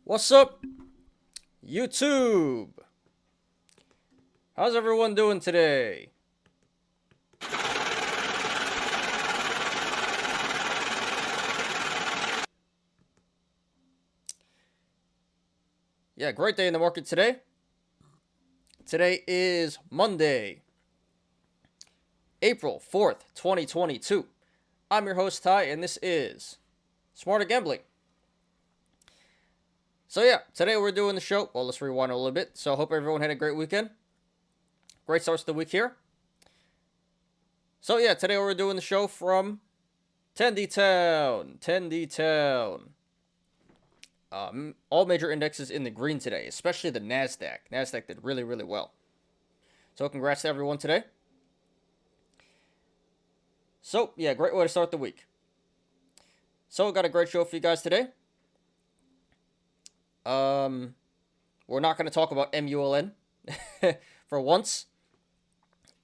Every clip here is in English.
What's up, YouTube? How's everyone doing today? Yeah, great day in the market today. Today is Monday, April 4th, 2022. I'm your host, Ty, and this is Smarter Gambling. So yeah, today we're doing the show. Well, let's rewind a little bit. So I hope everyone had a great weekend. Great starts to the week here. So yeah, today we're doing the show from Tendy Town. All major indexes in the green today, especially the NASDAQ. NASDAQ did really, really well. So congrats to everyone today. So yeah, great way to start the week. So got a great show for you guys today. We're not going to talk about MULN for once.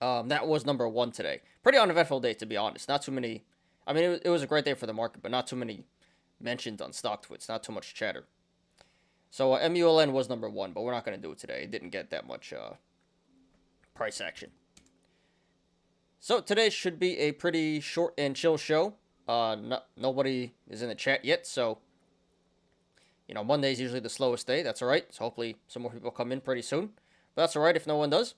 That was number one today. Pretty uneventful day, to be honest. Not too many. I mean, it was a great day for the market, but not too many mentioned on StockTwits. Not too much chatter. So MULN was number one, but we're not going to do it today. It didn't get that much price action. So today should be a pretty short and chill show. Nobody is in the chat yet, so you know, Monday is usually the slowest day. That's all right. So hopefully some more people come in pretty soon. But that's all right if no one does.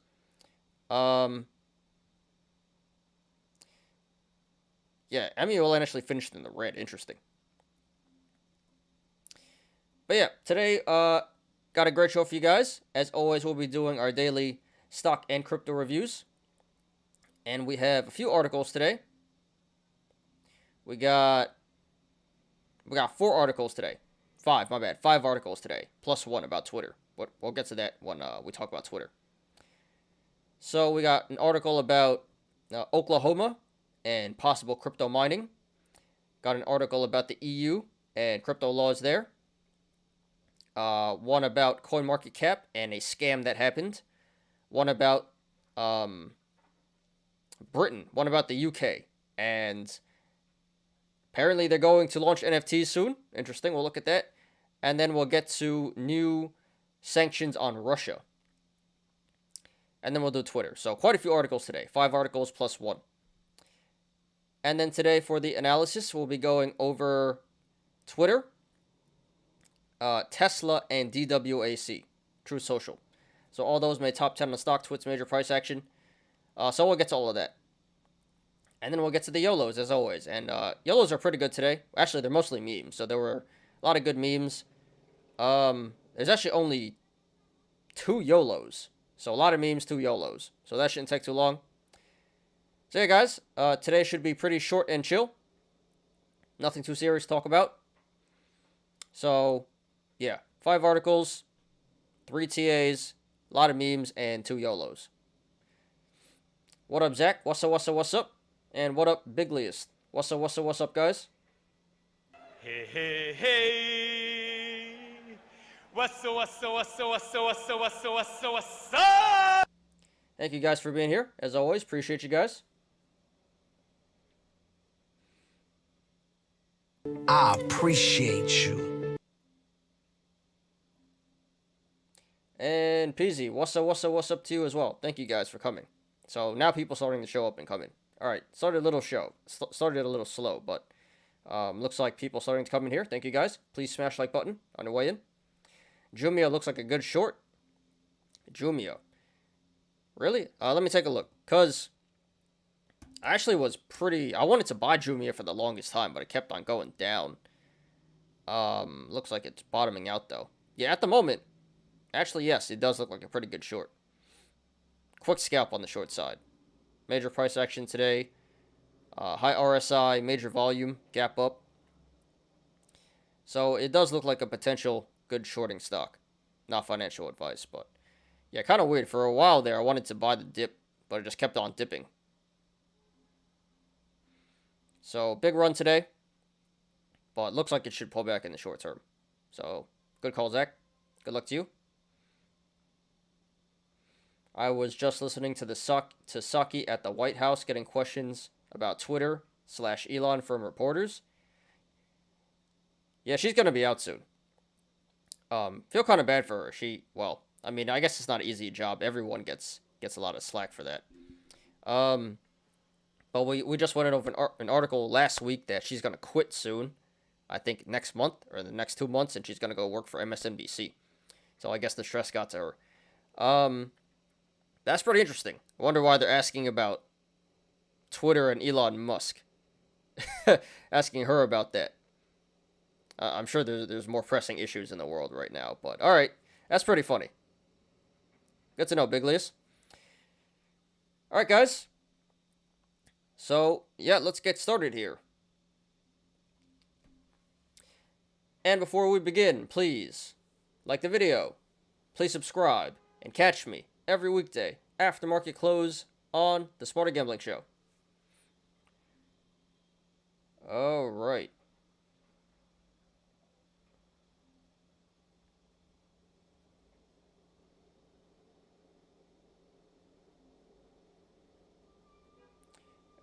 Yeah, MULN actually finished in the red. Interesting. But yeah, today got a great show for you guys. As always, we'll be doing our daily stock and crypto reviews. And we have a few articles today. We got 4 articles today. 5, my bad. 5 articles today, plus 1 about Twitter. But we'll get to that when we talk about Twitter. So we got an article about Oklahoma and possible crypto mining. Got an article about the EU and crypto laws there. One about CoinMarketCap and a scam that happened. One about Britain. One about the UK. And apparently they're going to launch NFTs soon. Interesting. We'll look at that. And then we'll get to new sanctions on Russia. And then we'll do Twitter. So quite a few articles today. 5 articles plus 1. And then today for the analysis, we'll be going over Twitter, Tesla, and DWAC, True Social. So all those made top 10 on StockTwits major price action. So we'll get to all of that. And then we'll get to the Yolos, as always. And Yolos are pretty good today. Actually, they're mostly memes. So there were a lot of good memes. There's actually only 2 Yolos. So a lot of memes, 2 Yolos. So that shouldn't take too long. So yeah, guys. Today should be pretty short and chill. Nothing too serious to talk about. So, yeah. 5 articles, 3 TAs, a lot of memes, and 2 Yolos. What up, Zach? What's up? And what up, Bigliest? What's up, guys? Hey. What's up? Thank you guys for being here. As always, appreciate you guys. I appreciate you. And Peasy, what's up to you as well? Thank you guys for coming. So now people starting to show up and come in. All right, started a little slow, but looks like people starting to come in here. Thank you guys. Please smash like button on your way in. Jumia looks like a good short. Jumia. Really? Let me take a look. Because I actually I wanted to buy Jumia for the longest time, but it kept on going down. Looks like it's bottoming out, though. Yeah, at the moment, actually, yes, it does look like a pretty good short. Quick scalp on the short side. Major price action today. High RSI, major volume, gap up. So it does look like a potential good shorting stock. Not financial advice, but yeah, kind of weird. For a while there, I wanted to buy the dip, but it just kept on dipping. So big run today, but looks like it should pull back in the short term. So good call, Zach. Good luck to you. I was just listening to Saki at the White House getting questions about Twitter/Elon from reporters. Yeah, she's going to be out soon. Feel kind of bad for her. Well, I mean, I guess it's not an easy job. Everyone gets a lot of slack for that. But we just went over an article last week that she's gonna quit soon. I think next month or the next 2 months, and she's gonna go work for MSNBC. So I guess the stress got to her. That's pretty interesting. I wonder why they're asking about Twitter and Elon Musk. Asking her about that. I'm sure there's more pressing issues in the world right now, but all right, that's pretty funny. Good to know, Biglius. All right, guys. So yeah, let's get started here. And before we begin, please like the video, please subscribe, and catch me every weekday after market close on the Smarter Gambling Show. All right.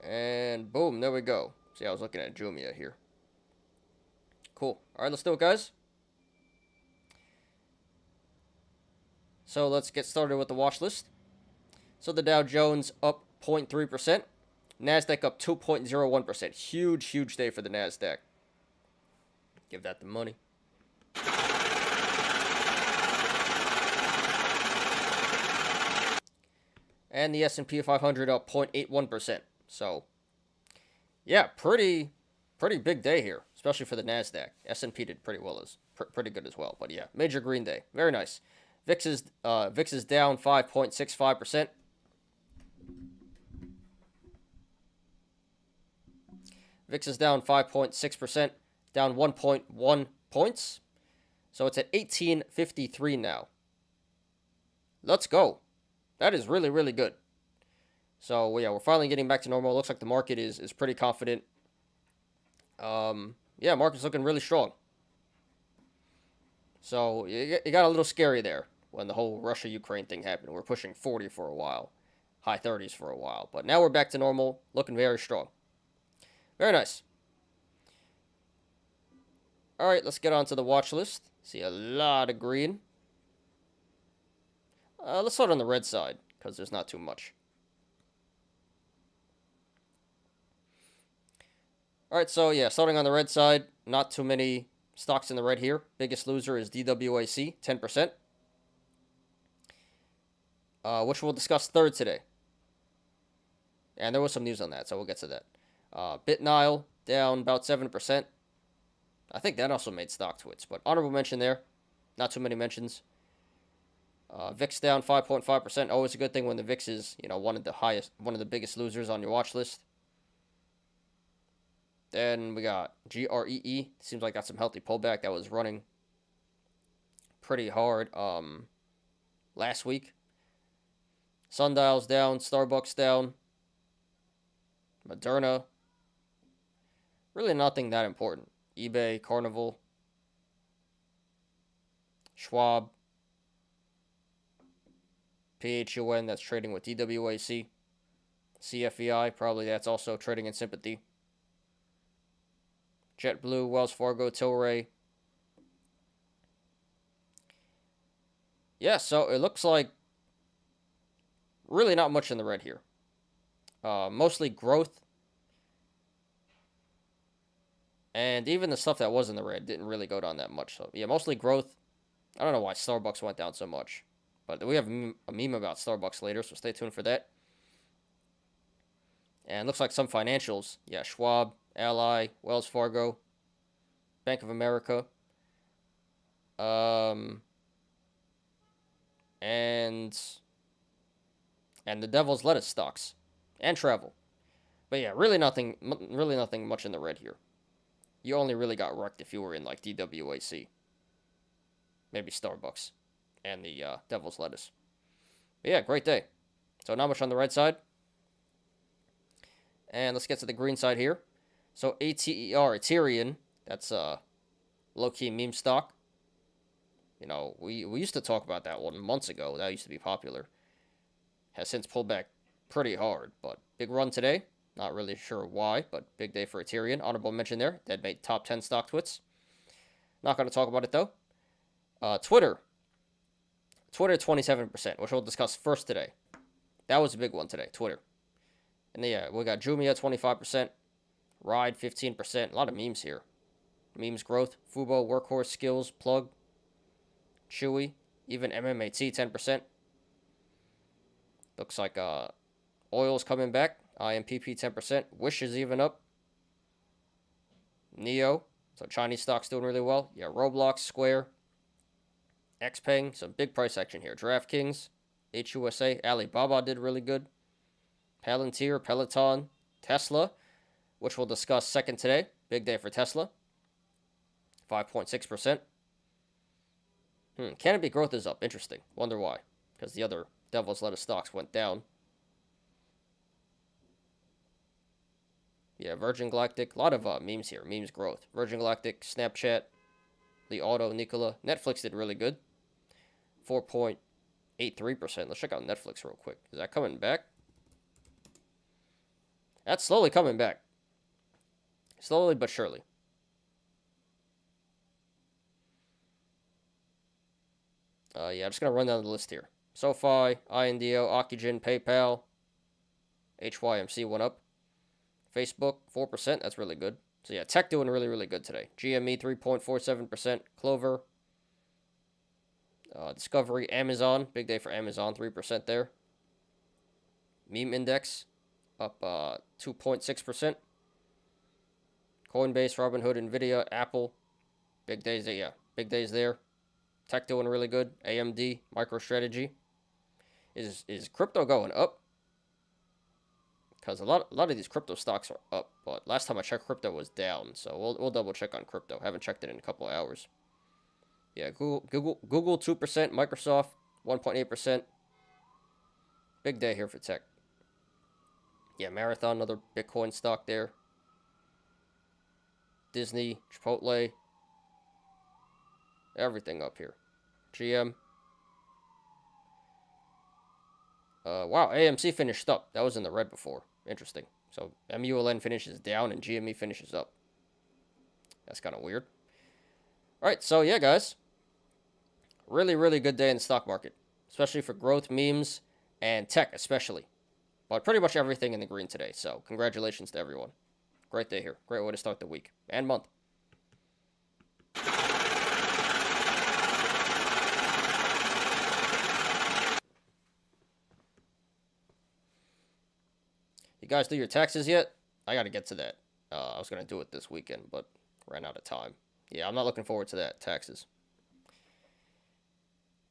And boom, there we go. See, I was looking at Jumia here. Cool. All right, let's do it, guys. So let's get started with the watch list. So the Dow Jones up 0.3%. NASDAQ up 2.01%. Huge day for the NASDAQ. Give that the money. And the S&P 500 up 0.81%. So, yeah, pretty big day here, especially for the NASDAQ. S&P did pretty good as well. But yeah, major green day. Very nice. VIX is down 5.65%. VIX is down 5.6%, down 1.1 points. So it's at 1853 now. Let's go. That is really good. So yeah, we're finally getting back to normal. Looks like the market is pretty confident. Yeah, market's looking really strong. So it got a little scary there when the whole Russia-Ukraine thing happened. We're pushing 40 for a while, high 30s for a while. But now we're back to normal, looking very strong. Very nice. All right, let's get on to the watch list. See a lot of green. Let's start on the red side, because there's not too much. All right, so yeah, starting on the red side, not too many stocks in the red here. Biggest loser is DWAC, 10%. Which we'll discuss third today. And there was some news on that, so we'll get to that. BitNile, down about 7%. I think that also made StockTwits, but honorable mention there. Not too many mentions. VIX down 5.5%. Always a good thing when the VIX is, one of the biggest losers on your watch list. Then we got GREE. Seems like got some healthy pullback. That was running pretty hard last week. Sundial's down. Starbucks down. Moderna. Really nothing that important. eBay, Carnival, Schwab, PHUN, that's trading with DWAC, CFEI, probably that's also trading in sympathy. JetBlue, Wells Fargo, Tilray. Yeah, so it looks like really not much in the red here. Mostly growth. And even the stuff that was in the red didn't really go down that much. So, yeah, mostly growth. I don't know why Starbucks went down so much. But we have a meme about Starbucks later, so stay tuned for that. And looks like some financials. Yeah, Schwab, Ally, Wells Fargo, Bank of America. And the Devil's Lettuce stocks. And travel. But yeah, really nothing much in the red here. You only really got wrecked if you were in like DWAC. Maybe Starbucks. And the Devil's Lettuce. But yeah, great day. So not much on the red side. And let's get to the green side here. So ATER, Ethereum, that's a low-key meme stock. We used to talk about that one months ago. That used to be popular. Has since pulled back pretty hard. But big run today. Not really sure why, but big day for Ethereum. Honorable mention there. That made top 10 StockTwits. Not going to talk about it, though. Twitter. Twitter 27%, which we'll discuss first today. That was a big one today, Twitter. And yeah, we got Jumia 25%, Ride 15%. A lot of memes here. Memes growth, Fubo, Workhorse, Skills, Plug, Chewy, even MMAT 10%. Looks like Oil's coming back. IMPP 10%. Wish is even up. Neo, so Chinese stocks doing really well. Yeah, Roblox, Square, Xpeng, some big price action here. DraftKings, HUSA, Alibaba did really good. Palantir, Peloton, Tesla, which we'll discuss second today. Big day for Tesla. 5.6%. Canopy growth is up. Interesting. Wonder why. Because the other devil's lettuce stocks went down. Yeah, Virgin Galactic. A lot of memes here. Memes growth. Virgin Galactic, Snapchat, Li Auto, Nikola. Netflix did really good. 4.83%. Let's check out Netflix real quick. Is that coming back? That's slowly coming back. Slowly but surely. Yeah, I'm just going to run down the list here. SoFi, INDO, Ocugen, PayPal, HYMC went up. Facebook, 4%. That's really good. So yeah, tech doing really, really good today. GME, 3.47%. Clover. Discovery, Amazon. Big day for Amazon, 3% there. Meme Index, up 2.6%. Coinbase, Robinhood, Nvidia, Apple. Big days there, yeah. Big days there. Tech doing really good. AMD, MicroStrategy. Is crypto going up? Because a lot of these crypto stocks are up, but last time I checked, crypto was down. So we'll double check on crypto. Haven't checked it in a couple of hours. Yeah, Google 2%, Microsoft 1.8%. Big day here for tech. Yeah, Marathon, another Bitcoin stock there. Disney, Chipotle. Everything up here. GM. Wow, AMC finished up. That was in the red before. Interesting. So MULN finishes down and GME finishes up. That's kind of weird. All right, so yeah, guys. Really, really good day in the stock market, especially for growth, memes, and tech especially. But pretty much everything in the green today. So congratulations to everyone. Great day here. Great way to start the week and month. You guys do your taxes yet? I got to get to that. I was going to do it this weekend, but ran out of time. Yeah, I'm not looking forward to that, taxes.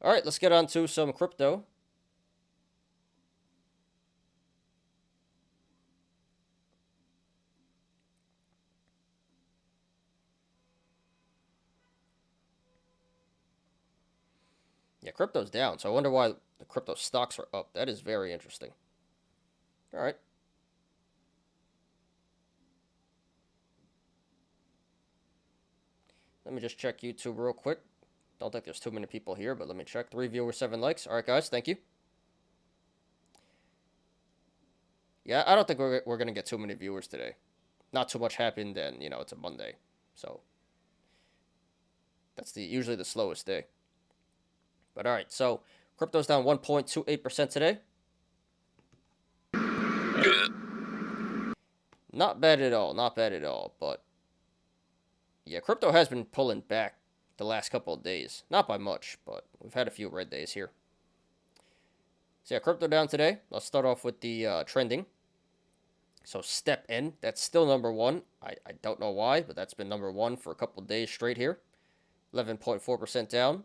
All right, let's get on to some crypto. Yeah, crypto's down, so I wonder why the crypto stocks are up. That is very interesting. All right. Let me just check YouTube real quick. Don't think there's too many people here, but let me check. 3 viewers, 7 likes. All right, guys, thank you. Yeah, I don't think we're going to get too many viewers today. Not too much happened, and, you know, it's a Monday. So, that's usually the slowest day. But, all right, so crypto's down 1.28% today. Not bad at all, not bad at all, but yeah, crypto has been pulling back the last couple of days. Not by much, but we've had a few red days here. So yeah, crypto down today. Let's start off with the trending. So Step N, that's still number 1. I don't know why, but that's been number 1 for a couple of days straight here. 11.4% down.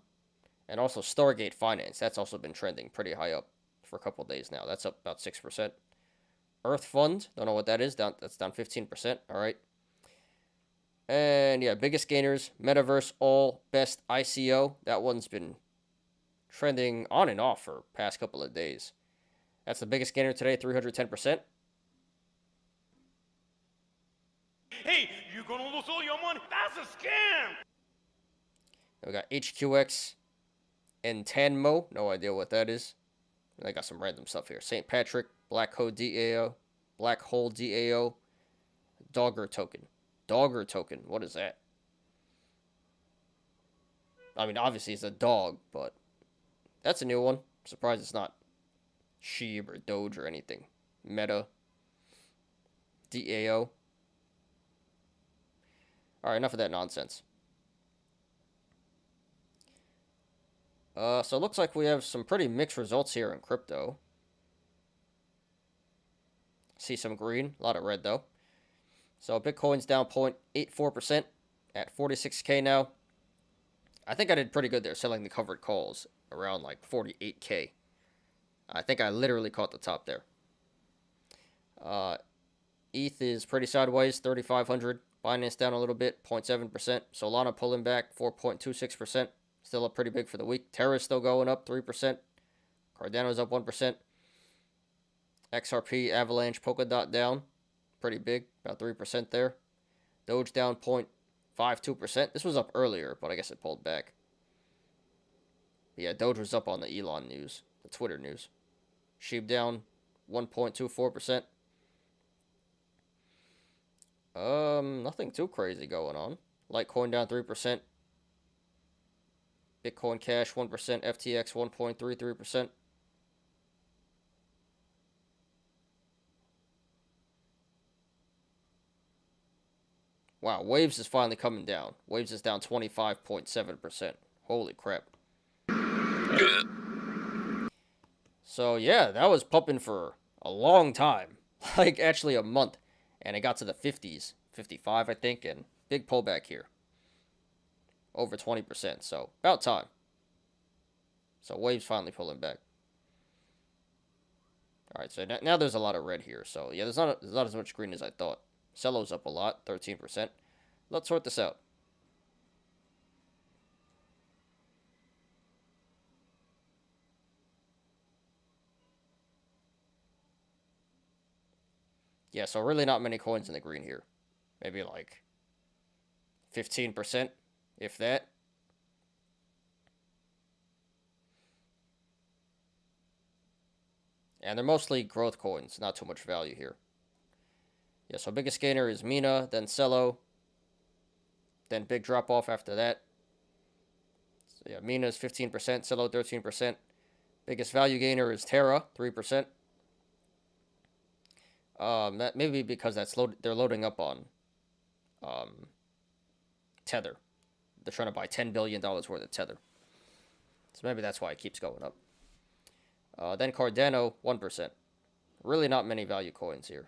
And also Stargate Finance, that's also been trending pretty high up for a couple of days now. That's up about 6%. Earth Fund, don't know what that is. That's down 15%. All right. And yeah, biggest gainers, Metaverse, All, Best ICO. That one's been trending on and off for past couple of days. That's the biggest gainer today, 310%. Hey, you gonna lose all your money? That's a scam! We got HQX and Tanmo. No idea what that is. I got some random stuff here. St. Patrick, Black Hole DAO, Black Hole DAO, Dogger Token. Dogger Token, what is that? I mean, obviously it's a dog, but that's a new one. Surprised it's not Sheeb or Doge or anything. Meta. DAO. Alright, enough of that nonsense. So it looks like we have some pretty mixed results here in crypto. See some green, a lot of red though. So Bitcoin's down 0.84% at 46K now. I think I did pretty good there selling the covered calls around like 48K. I think I literally caught the top there. ETH is pretty sideways, 3,500. Binance down a little bit, 0.7%. Solana pulling back, 4.26%. Still up pretty big for the week. Terra's still going up, 3%. Cardano's up 1%. XRP, Avalanche, Polkadot down. Pretty big, about 3% there. Doge down 0.52%. This was up earlier, but I guess it pulled back. But yeah, Doge was up on the Elon news, the Twitter news. Sheep down 1.24%. Nothing too crazy going on. Litecoin down 3%. Bitcoin Cash 1%. FTX 1.33%. Wow, Waves is finally coming down. Waves is down 25.7%. Holy crap. So yeah, that was pumping for a long time. Like actually a month. And it got to the 50s. 55 I think, and big pullback here. Over 20%, so about time. So Waves finally pulling back. Alright, so now there's a lot of red here. So yeah, there's not as much green as I thought. Cello's up a lot, 13%. Let's sort this out. Yeah, so really not many coins in the green here. Maybe like 15%, if that. And they're mostly growth coins, not too much value here. Yeah, so biggest gainer is Mina, then Cello. Then big drop off after that. So yeah, Mina is 15%, Cello 13%. Biggest value gainer is Terra, 3%. That maybe because they're loading up on Tether. They're trying to buy $10 billion worth of Tether. So maybe that's why it keeps going up. Then Cardano, 1%. Really not many value coins here.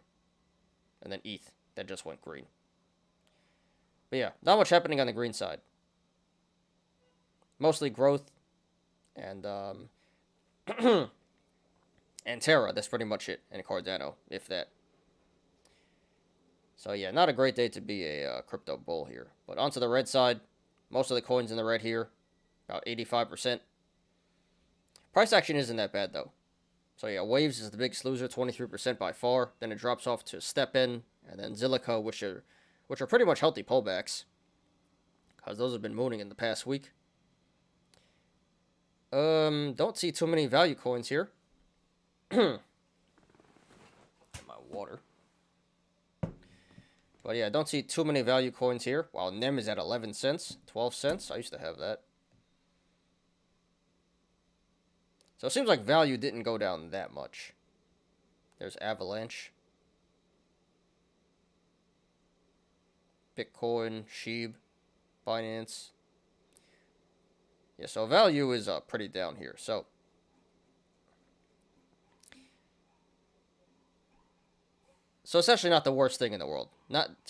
And then ETH, that just went green. But yeah, not much happening on the green side. Mostly growth and and Terra, that's pretty much it. And Cardano, if that. So yeah, not a great day to be a crypto bull here. But onto the red side, most of the coins in the red here, about 85%. Price action isn't that bad though. So yeah, Waves is the biggest loser, 23% by far. Then it drops off to StepN and then Zilliqa, which are pretty much healthy pullbacks, because those have been mooning in the past week. Don't see too many value coins here. Get my water. But yeah, don't see too many value coins here. While NEM is at 11 cents, 12 cents. I used to have that. So it seems like value didn't go down that much. There's Avalanche. Bitcoin, Sheeb, Binance. Yeah, so value is pretty down here. So it's actually not the worst thing in the world.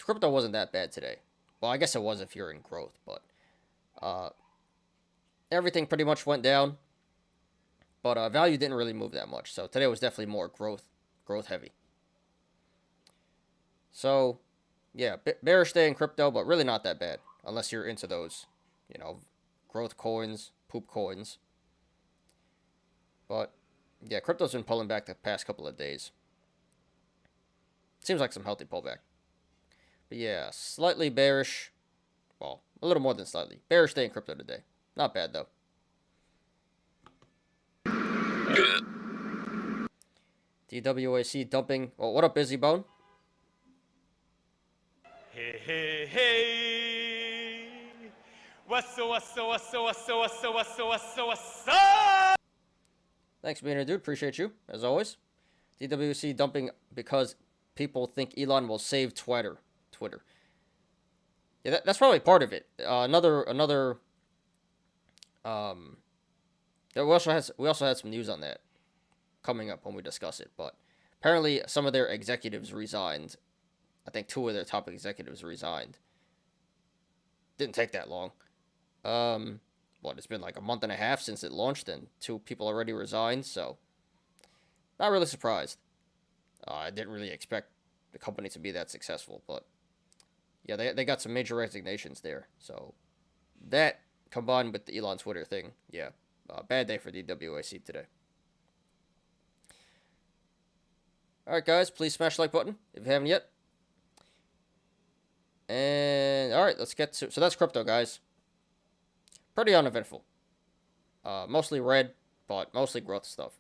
Crypto wasn't that bad today. Well, I guess it was if you're in growth, but everything pretty much went down. But value didn't really move that much. So today was definitely more growth heavy. So yeah, bearish day in crypto, but really not that bad unless you're into those, growth coins, poop coins. But yeah, crypto's been pulling back the past couple of days. Seems like some healthy pullback. But yeah, slightly bearish. Well, a little more than slightly. Bearish day in crypto today. Not bad though. DWAC dumping. Well, what up, Busy Bone? Hey, hey, hey. What's Thanks, being a dude. Appreciate you, as always. DWC dumping because people think Elon will save Twitter. Yeah, that's probably part of it. We also had some news on that coming up when we discuss it. But apparently, some of their executives resigned. I think 2 of their top executives resigned. Didn't take that long. It's been like a month and a half since it launched, and 2 people already resigned. So, not really surprised. I didn't really expect the company to be that successful, but yeah, they got some major resignations there. So that combined with the Elon Twitter thing, yeah, bad day for the DWAC today. All right, guys, please smash the like button if you haven't yet. And all right, let's get to so that's crypto, guys. Pretty uneventful. Mostly red, but mostly growth stuff.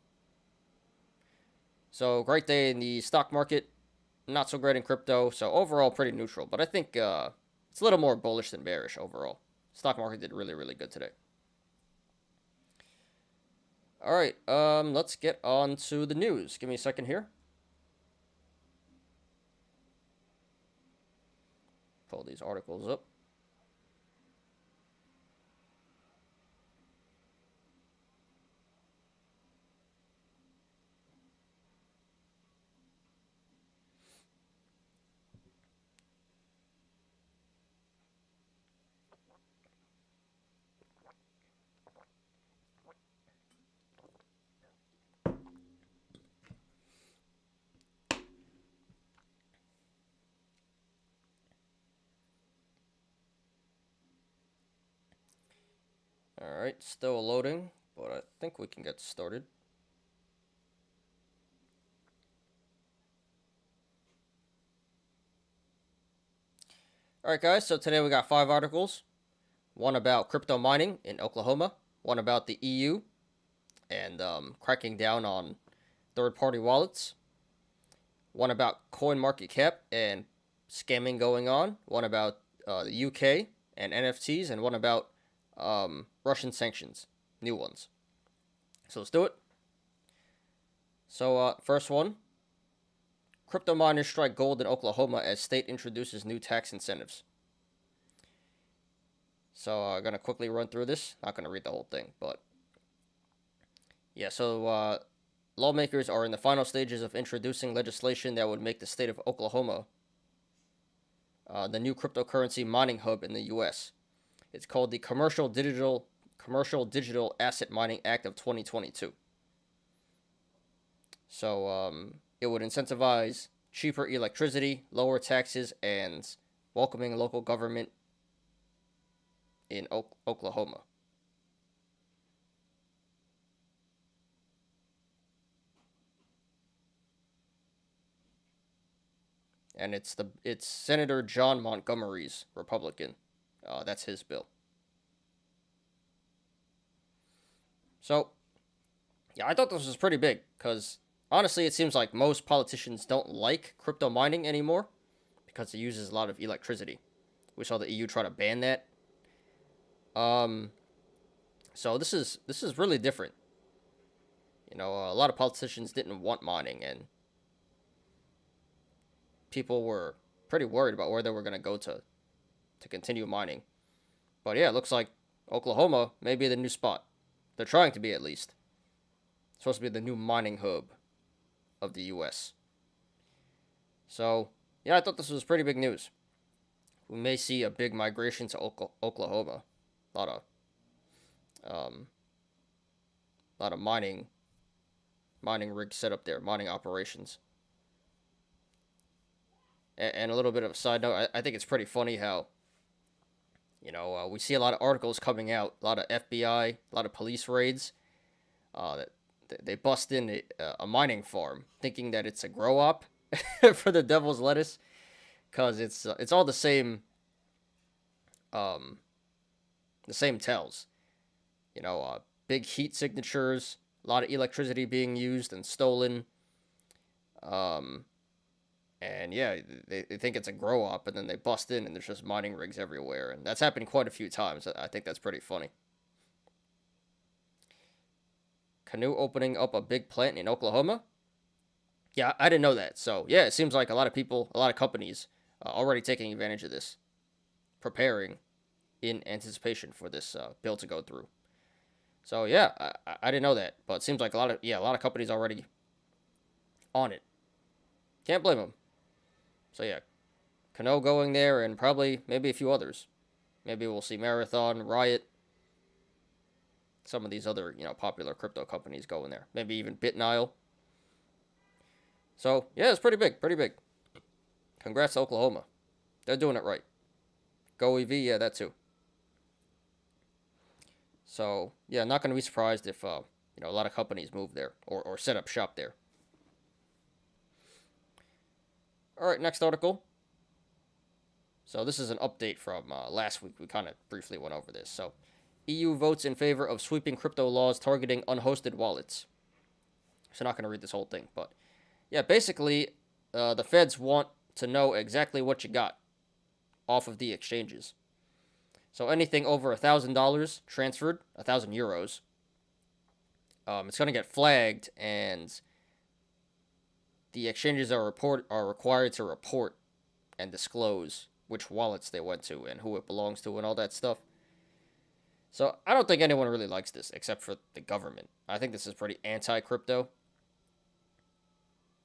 So great day in the stock market. Not so great in crypto, so overall pretty neutral. But I think it's a little more bullish than bearish overall. Stock market did really, really good today. All right, let's get on to the news. Give me a second here. Pull these articles up. Alright, still loading, but I think we can get started. Alright guys, so today we got 5 articles. One about crypto mining in Oklahoma, one about the EU and cracking down on third-party wallets, one about CoinMarketCap and scamming going on, one about the UK and NFTs, and one about Russian sanctions, new ones. So let's do it. So first one, crypto miners strike gold in Oklahoma as state introduces new tax incentives. So I'm going to quickly run through this. Not going to read the whole thing, but yeah, so lawmakers are in the final stages of introducing legislation that would make the state of Oklahoma the new cryptocurrency mining hub in the U.S. It's called the Commercial Digital Asset Mining Act of 2022. So it would incentivize cheaper electricity, lower taxes, and welcoming local government in Oklahoma. And it's Senator John Montgomery's Republican. That's his bill. So, yeah, I thought this was pretty big because honestly, it seems like most politicians don't like crypto mining anymore because it uses a lot of electricity. We saw the EU try to ban that. So this is really different. You know, a lot of politicians didn't want mining, and people were pretty worried about where they were going to go to continue mining. But yeah, it looks like Oklahoma may be the new spot. They're trying to be, at least. It's supposed to be the new mining hub of the U.S. So, yeah, I thought this was pretty big news. We may see a big migration to Oklahoma. A lot of mining rigs set up there, mining operations. And a little bit of a side note, I think it's pretty funny how, you know, we see a lot of articles coming out, a lot of FBI, a lot of police raids, that they bust in a mining farm, thinking that it's a grow op for the devil's lettuce, because it's all the same tells. You know, big heat signatures, a lot of electricity being used and stolen, And yeah, they think it's a grow up, and then they bust in and there's just mining rigs everywhere. And that's happened quite a few times. I think that's pretty funny. Canoe opening up a big plant in Oklahoma? Yeah, I didn't know that. So yeah, it seems like a lot of people, a lot of companies already taking advantage of this, preparing in anticipation for this bill to go through. So yeah, I didn't know that, but it seems like a lot of companies already on it. Can't blame them. So yeah, Cano going there, and probably maybe a few others. Maybe we'll see Marathon, Riot, some of these other popular crypto companies going there. Maybe even BitNile. So yeah, it's pretty big, pretty big. Congrats to Oklahoma. They're doing it right. Go EV, yeah, that too. So yeah, not going to be surprised if a lot of companies move there or set up shop there. All right, next article. So this is an update from last week. We kind of briefly went over this. So EU votes in favor of sweeping crypto laws targeting unhosted wallets. So not going to read this whole thing, but yeah, basically the feds want to know exactly what you got off of the exchanges. So anything over $1,000 transferred, 1,000 euros, it's going to get flagged, and the exchanges are required to report and disclose which wallets they went to and who it belongs to and all that stuff. So I don't think anyone really likes this except for the government. I think this is pretty anti-crypto.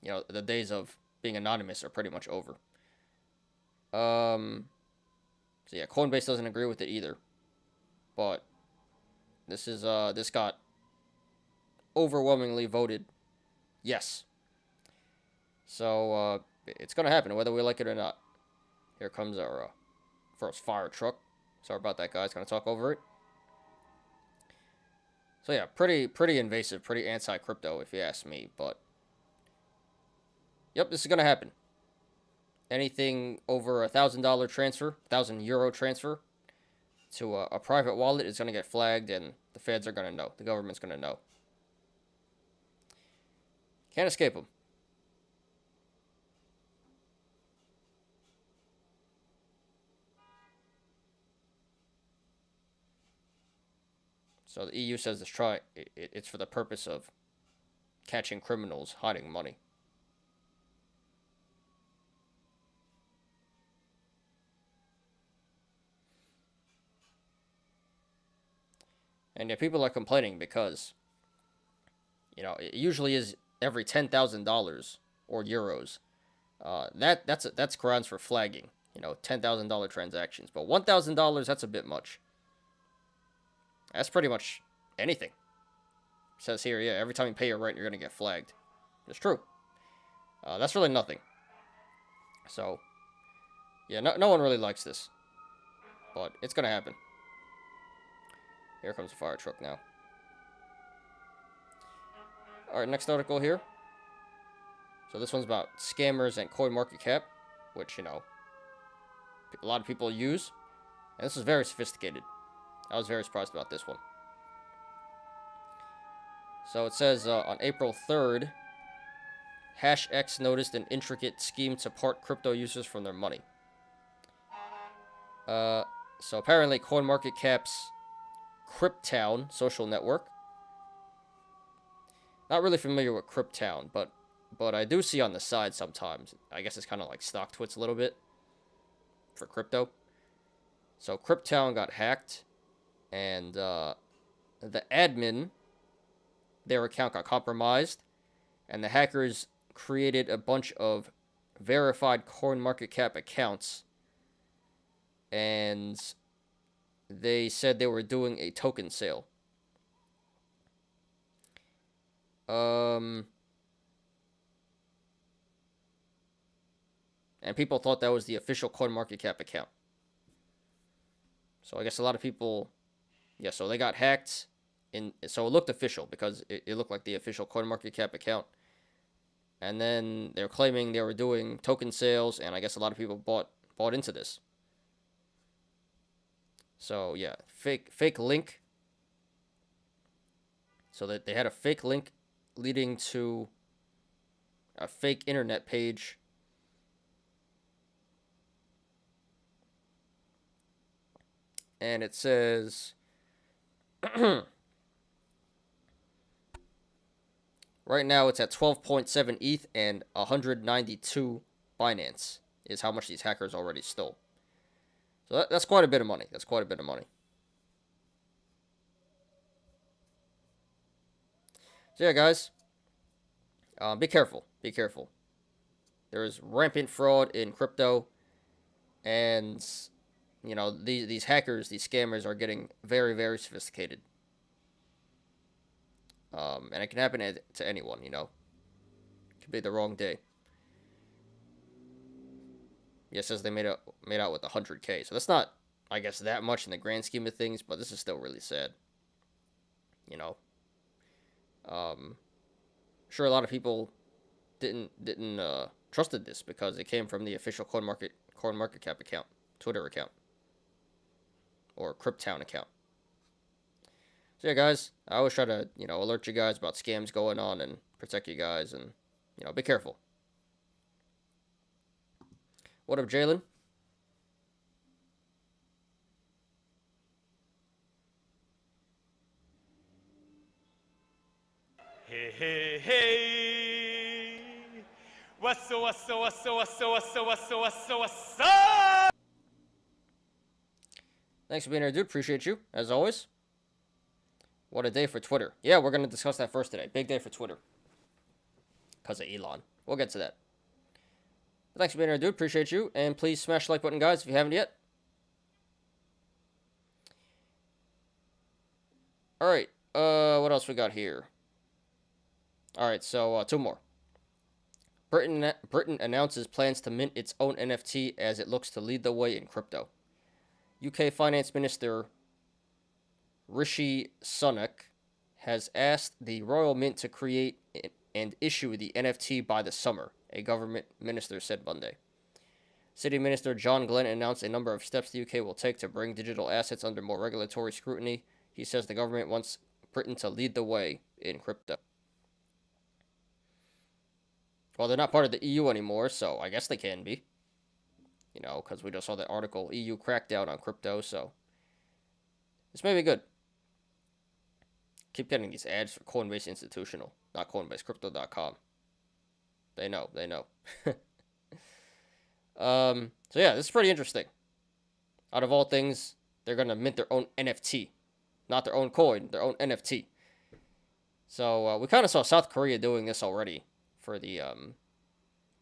The days of being anonymous are pretty much over. So yeah, Coinbase doesn't agree with it either. But this got overwhelmingly voted yes. So it's gonna happen whether we like it or not. Here comes our first fire truck. Sorry about that, guys. Gonna talk over it. So yeah, pretty invasive, pretty anti-crypto if you ask me. But yep, this is gonna happen. Anything over $1,000 transfer, 1,000 euro transfer to a private wallet is gonna get flagged, and the feds are gonna know. The government's gonna know. Can't escape them. So the EU says it's for the purpose of catching criminals hiding money. And yeah, people are complaining because, it usually is every $10,000 or euros. That's grounds for flagging. $10,000 transactions, but $1,000, that's a bit much. That's pretty much anything. It says here, yeah, every time you pay your rent, you're gonna get flagged. It's true. That's really nothing. So, yeah, no one really likes this, but it's gonna happen. Here comes the fire truck now. Alright, next article here. So this one's about scammers and CoinMarketCap, which, a lot of people use. And this is very sophisticated. I was very surprised about this one. So it says on April 3rd, HashX noticed an intricate scheme to part crypto users from their money. So apparently CoinMarketCap's Cryptown social network. Not really familiar with Cryptown, but I do see on the side sometimes. I guess it's kind of like StockTwits a little bit for crypto. So Cryptown got hacked, and the admin, their account got compromised, and the hackers created a bunch of verified CoinMarketCap accounts, and they said they were doing a token sale. And people thought that was the official CoinMarketCap account. So I guess a lot of people, yeah, so they got hacked, so it looked official because it looked like the official CoinMarketCap account. And then they're claiming they were doing token sales, and I guess a lot of people bought into this. So yeah, fake link. So that they had a fake link leading to a fake internet page and it says right now it's at 12.7 ETH and 192 Binance is how much these hackers already stole. So that's quite a bit of money. That's quite a bit of money. So yeah, guys, be careful. Be careful. There is rampant fraud in crypto, and you know these hackers, these scammers are getting very, very sophisticated. And it can happen to anyone. You know, it could be the wrong day. Yeah, it says they made out with 100K. So that's not, I guess, that much in the grand scheme of things, but this is still really sad. You know, sure a lot of people didn't trusted this because it came from the official CoinMarketCap account, Twitter account, or Cryptown account. So yeah, guys, I always try to alert you guys about scams going on and protect you guys, and be careful. What up, Jalen? Hey, hey, hey. What's up? Thanks for being here, dude. Appreciate you, as always. What a day for Twitter. Yeah, we're going to discuss that first today. Big day for Twitter. Because of Elon. We'll get to that. But thanks for being here, dude. Appreciate you. And please smash the like button, guys, if you haven't yet. Alright. What else we got here? Alright, so two more. Britain announces plans to mint its own NFT as it looks to lead the way in crypto. UK Finance Minister Rishi Sunak has asked the Royal Mint to create and issue the NFT by the summer, a government minister said Monday. City Minister John Glenn announced a number of steps the UK will take to bring digital assets under more regulatory scrutiny. He says the government wants Britain to lead the way in crypto. Well, they're not part of the EU anymore, so I guess they can be. Because we just saw that article, EU crackdown on crypto, so this may be good. Keep getting these ads for Coinbase Institutional, not Coinbase, Crypto.com. They know. So yeah, this is pretty interesting. Out of all things, they're going to mint their own NFT. Not their own coin, their own NFT. So we kind of saw South Korea doing this already for the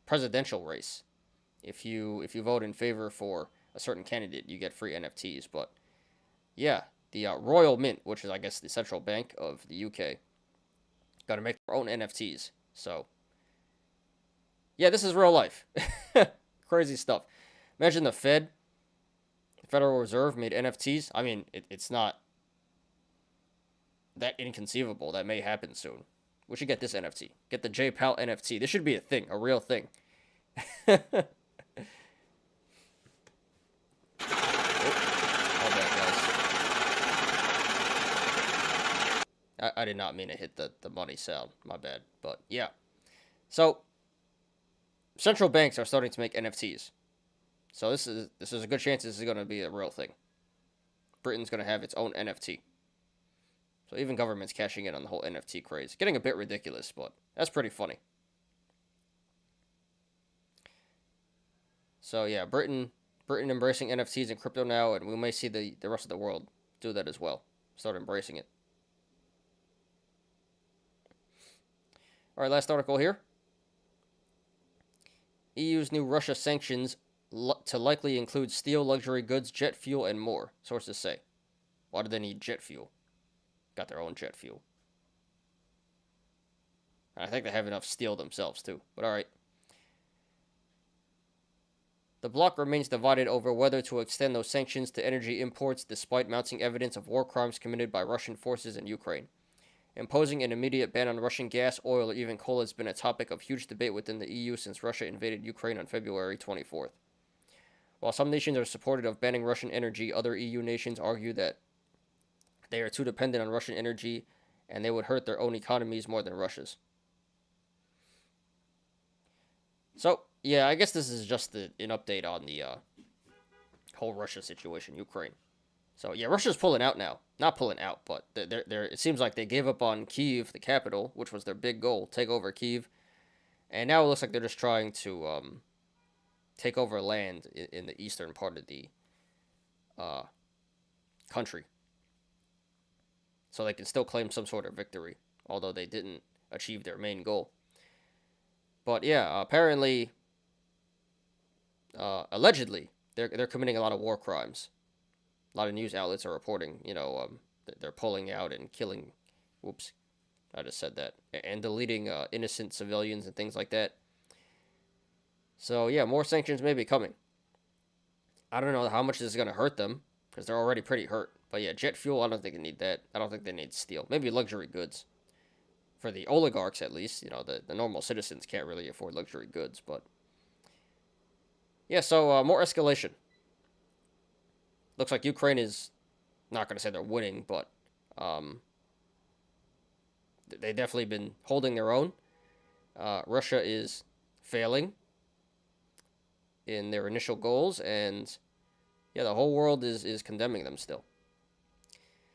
presidential race. If you vote in favor for a certain candidate, you get free NFTs. But yeah, the Royal Mint, which is, I guess, the central bank of the UK, got to make their own NFTs. So yeah, this is real life. Crazy stuff. Imagine the Federal Reserve, made NFTs. I mean, it's not that inconceivable. That may happen soon. We should get this NFT. Get the JPAL NFT. This should be a thing, a real thing. I did not mean to hit the money sound. My bad. But yeah. So central banks are starting to make NFTs. So this is a good chance this is going to be a real thing. Britain's going to have its own NFT. So even government's cashing in on the whole NFT craze. Getting a bit ridiculous, but that's pretty funny. So yeah, Britain embracing NFTs and crypto now, and we may see the rest of the world do that as well. Start embracing it. All right, last article here. EU's new Russia sanctions to likely include steel, luxury goods, jet fuel, and more, sources say. Why do they need jet fuel? Got their own jet fuel. I think they have enough steel themselves, too. But alright. The bloc remains divided over whether to extend those sanctions to energy imports despite mounting evidence of war crimes committed by Russian forces in Ukraine. Imposing an immediate ban on Russian gas, oil, or even coal has been a topic of huge debate within the EU since Russia invaded Ukraine on February 24th. While some nations are supportive of banning Russian energy, other EU nations argue that they are too dependent on Russian energy and they would hurt their own economies more than Russia's. So, yeah, I guess this is just an update on the whole Russia situation, Ukraine. So yeah, Russia's pulling out now. Not pulling out, but they're it seems like they gave up on Kyiv, the capital, which was their big goal, take over Kyiv, and now it looks like they're just trying to take over land in the eastern part of the country, so they can still claim some sort of victory, although they didn't achieve their main goal. But yeah, apparently, allegedly, they're committing a lot of war crimes. A lot of news outlets are reporting, they're pulling out and killing. Whoops, I just said that, and deleting innocent civilians and things like that. So yeah, more sanctions may be coming. I don't know how much this is gonna hurt them because they're already pretty hurt. But yeah, jet fuel, I don't think they need that. I don't think they need steel. Maybe luxury goods. For the oligarchs, at least, the normal citizens can't really afford luxury goods, but yeah, so more escalation. Looks like Ukraine is not going to say they're winning, but they've definitely been holding their own. Russia is failing in their initial goals, and yeah, the whole world is condemning them still.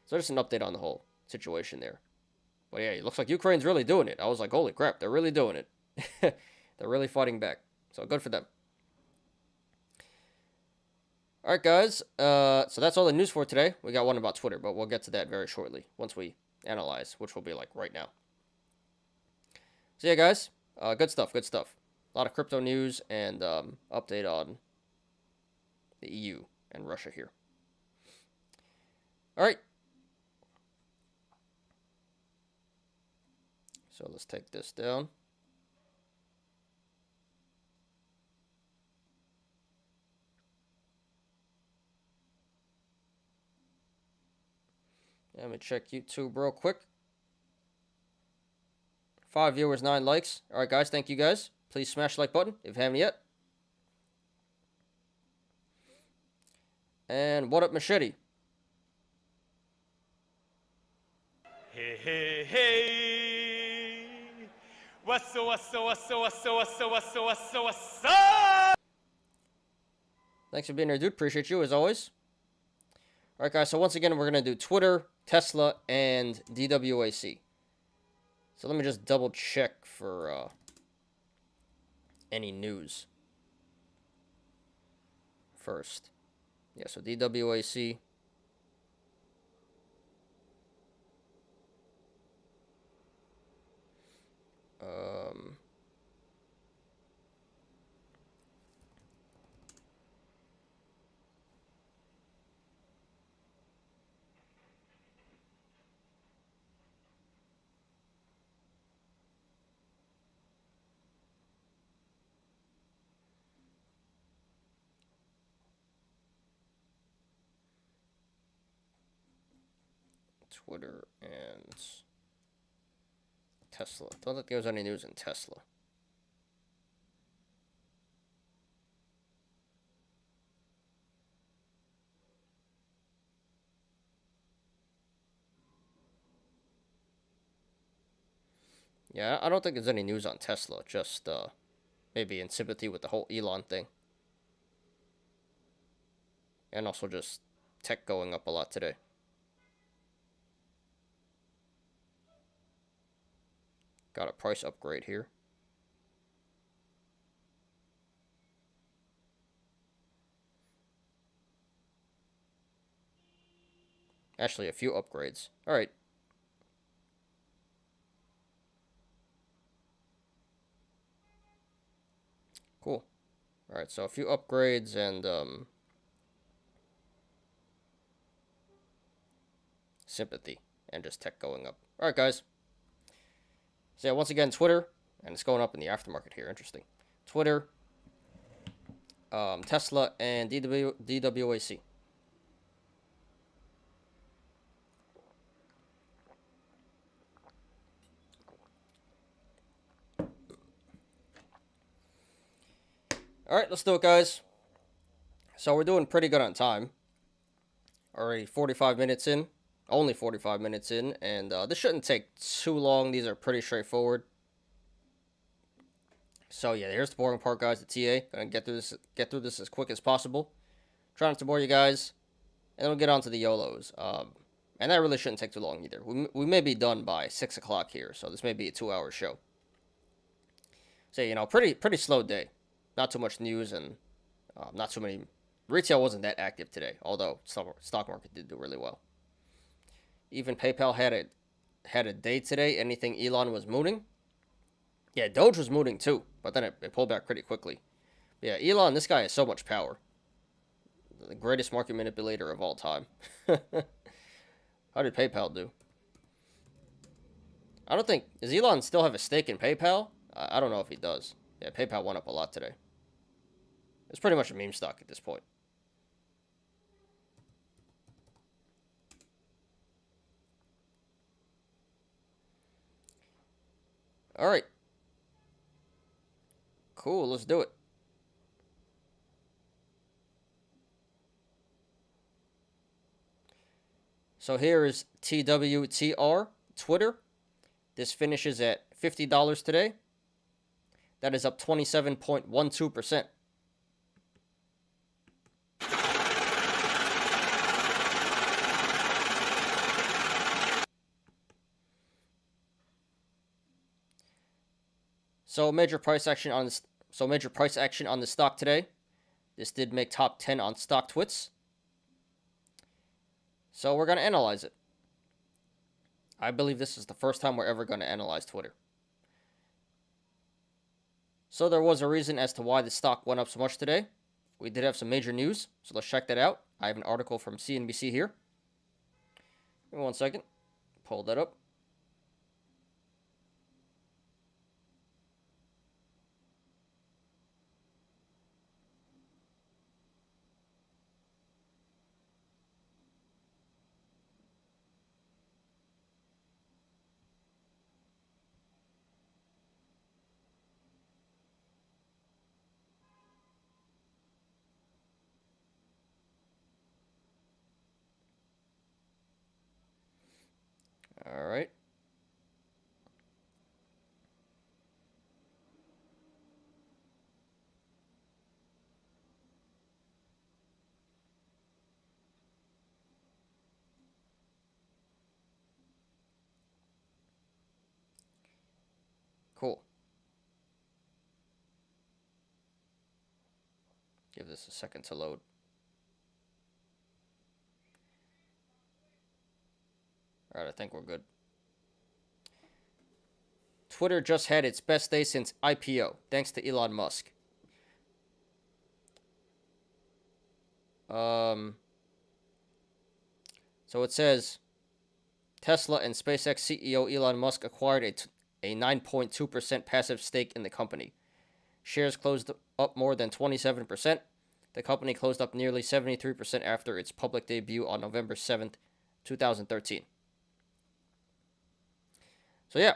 So just an update on the whole situation there. But yeah, it looks like Ukraine's really doing it. I was like, holy crap, they're really doing it. They're really fighting back. So good for them. All right, guys. So that's all the news for today. We got one about Twitter, but we'll get to that very shortly once we analyze, which will be like right now. So yeah, guys. Good stuff. Good stuff. A lot of crypto news and update on the EU and Russia here. All right. So let's take this down. Let me check YouTube real quick. 5 viewers, 9 likes. All right, guys. Thank you, guys. Please smash the like button if you haven't yet. And what up, Machete? Hey, hey, hey. What's up? Thanks for being here, dude. Appreciate you, as always. All right, guys. So once again, we're going to do Twitter, Tesla, and DWAC. So let me just double check for any news first. Yeah, so DWAC. Twitter and Tesla. Don't think there was any news in Tesla. Yeah, I don't think there's any news on Tesla. Just maybe in sympathy with the whole Elon thing. And also just tech going up a lot today. Got a price upgrade here. Actually, a few upgrades. All right. Cool. All right, so a few upgrades and sympathy and just tech going up. All right, guys. So yeah, once again, Twitter, and it's going up in the aftermarket here. Interesting. Twitter, Tesla, and DWAC. All right, let's do it, guys. So we're doing pretty good on time. Already 45 minutes in. Only 45 minutes in, and this shouldn't take too long. These are pretty straightforward. So yeah, here's the boring part, guys. The TA. Gonna get through this as quick as possible. Try not to bore you guys. and then we'll get on to the Yolos. And that really shouldn't take too long either. We may be done by 6 o'clock here, so this may be a 2-hour show. So, you know, pretty slow day. Not too much news and not too many. Retail wasn't that active today, although stock market did do really well. Even PayPal had a day today. Anything Elon was mooning. Yeah, Doge was mooning too, but then it pulled back pretty quickly. But yeah, Elon, this guy has so much power. The greatest market manipulator of all time. How did PayPal do? I don't think... Does Elon still have a stake in PayPal? I don't know if he does. Yeah, PayPal went up a lot today. It's pretty much a meme stock at this point. All right. Cool, let's do it. So here is TWTR, Twitter. This finishes at $50 today. That is up 27.12%. So major price action on the stock today. This did make top 10 on StockTwits. So we're going to analyze it. I believe this is the first time we're ever going to analyze Twitter. So there was a reason as to why the stock went up so much today. We did have some major news, so let's check that out. I have an article from CNBC here. Give me 1 second. Pull that up. All right. Cool. Give this a second to load. All right, I think we're good. Twitter just had its best day since IPO, thanks to Elon Musk. So it says Tesla and SpaceX CEO Elon Musk acquired a 9.2% passive stake in the company. Shares closed up more than 27%. The company closed up nearly 73% after its public debut on November 7th, 2013. So yeah,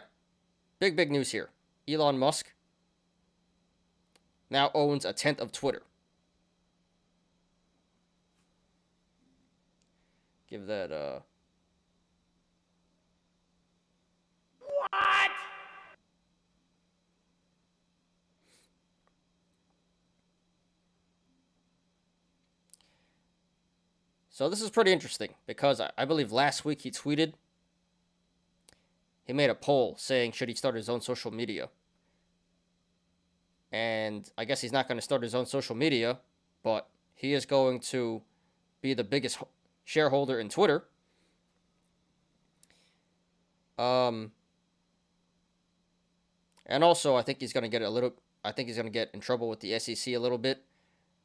big news here. Elon Musk now owns 1/10 of Twitter. Give that What? So this is pretty interesting because I believe last week he tweeted. He made a poll saying should he start his own social media. And I guess he's not going to start his own social media, but he is going to be the biggest shareholder in Twitter. And also I think he's going to get in trouble with the SEC a little bit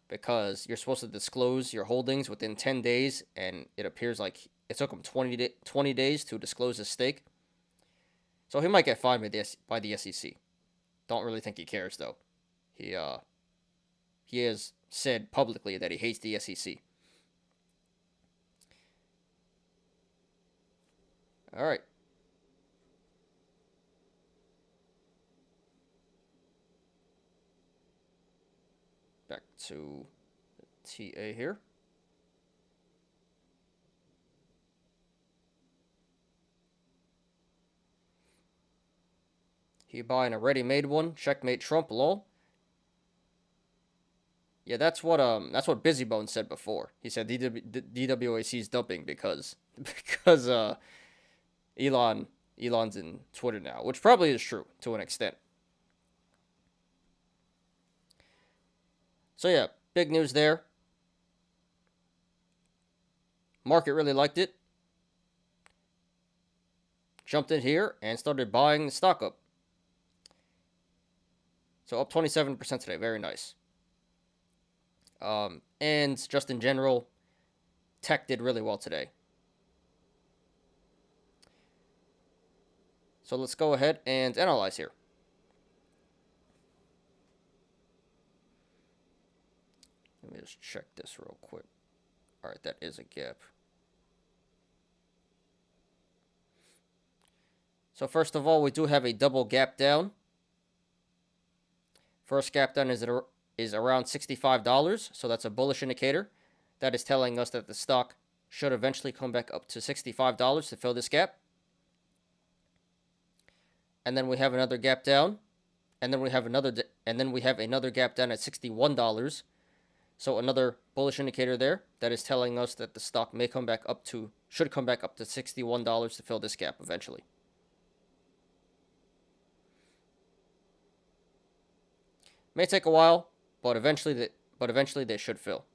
because you're supposed to disclose your holdings within 10 days and it appears like it took him 20 days to disclose his stake. So he might get fined by the SEC. Don't really think he cares though. He has said publicly that he hates the SEC. All right. Back to TA here. He buying a ready-made one. Checkmate Trump, lol. Yeah, that's what Busy Bone said before. He said DWAC is dumping because because Elon's in Twitter now, which probably is true to an extent. So yeah, big news there. Market really liked it. Jumped in here and started buying the stock up. So up 27% today, very nice. And just in general, tech did really well today. So let's go ahead and analyze here. Let me just check this real quick. All right, that is a gap. So first of all, we do have a double gap down. First gap down is around $65, so that's a bullish indicator. That is telling us that the stock should eventually come back up to $65 to fill this gap. And then we have another gap down, and then we have another gap down at $61. So another bullish indicator there that is telling us that the stock should come back up to $61 to fill this gap eventually. May take a while, but eventually they should fill.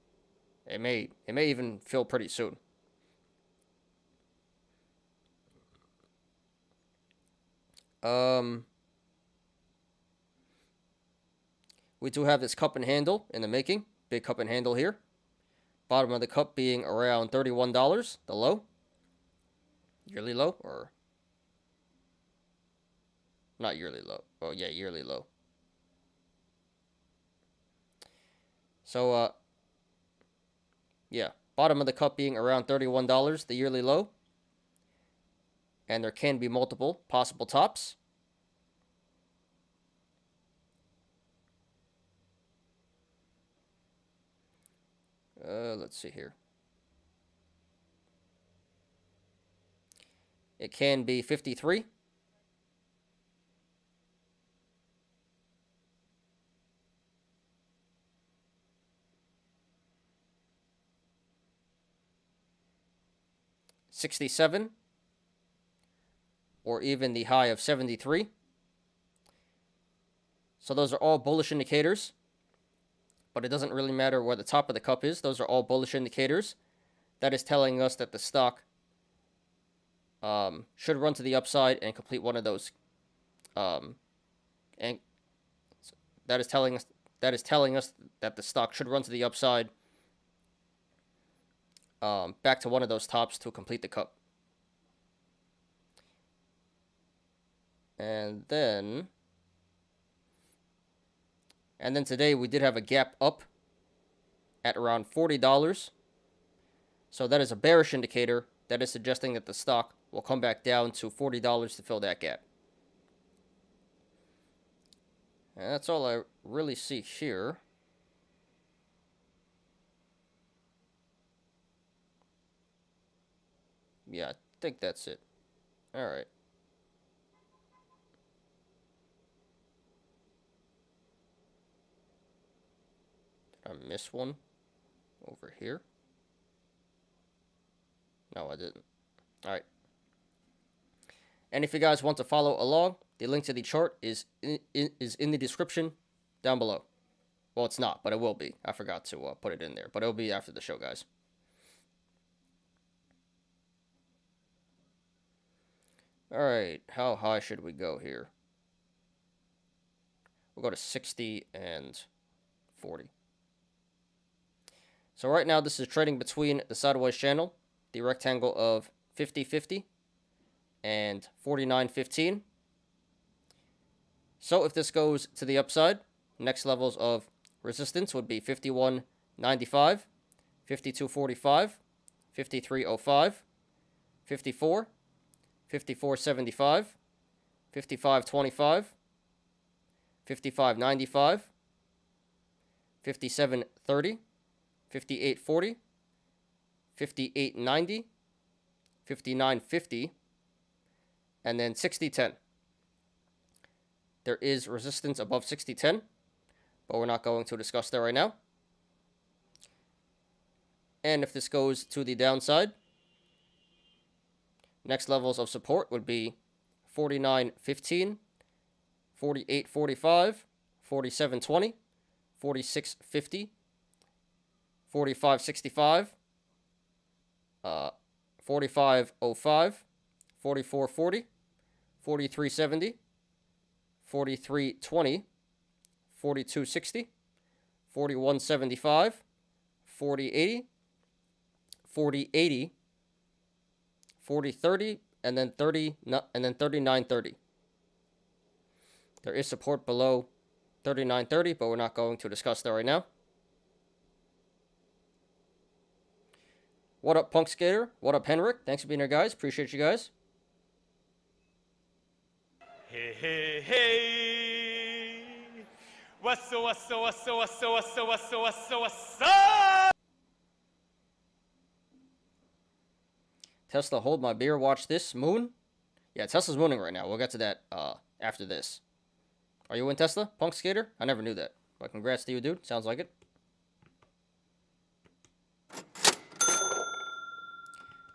It may even fill pretty soon. We do have this cup and handle in the making. Big cup and handle here. Bottom of the cup being around $31, the low. Yearly low, or not yearly low. Oh yeah, yearly low. So yeah, bottom of the cup being around $31, the yearly low. And there can be multiple possible tops. Let's see here. It can be 53. $67, or even the high of 73. So those are all bullish indicators, but it doesn't really matter where the top of the cup is. Those are all bullish indicators. That is telling us that the stock should run to the upside and complete one of those. And that is telling us that the stock should run to the upside, back to one of those tops to complete the cup. And then today we did have a gap up at around $40. So that is a bearish indicator that is suggesting that the stock will come back down to $40 to fill that gap. And that's all I really see here. Yeah, I think that's it. All right. Did I miss one over here? No, I didn't. All right. And if you guys want to follow along, the link to the chart is in the description down below. Well, it's not, but it will be. I forgot to put it in there, but it'll be after the show, guys. All right, how high should we go here? We'll go to 60 and 40. So right now, this is trading between the sideways channel, the rectangle of 50.50 and 49.15. So if this goes to the upside, next levels of resistance would be 51.95, 52.45, 53.05, 54, 54.75, 55.25, 55.95, 57.30, 58.40, 58.90, 59.50, and then 60.10. There is resistance above 60.10, but we're not going to discuss that right now. And if this goes to the downside, next levels of support would be 49.15, 48.45, 47.20, 46.50, 45.65, 45.05, 44.40, 43.70, 43.20, 42.60, 41.75, 40.80, 40.80, 40.30, and then 39.30. There is support below 39.30, but we're not going to discuss that right now. What up, Punk Skater? What up, Henrik? Thanks for being here, guys. Appreciate you guys. Hey, hey, hey. What's up? Tesla, hold my beer. Watch this. Moon? Yeah, Tesla's mooning right now. We'll get to that after this. Are you in Tesla, Punk Skater? I never knew that. But congrats to you, dude. Sounds like it.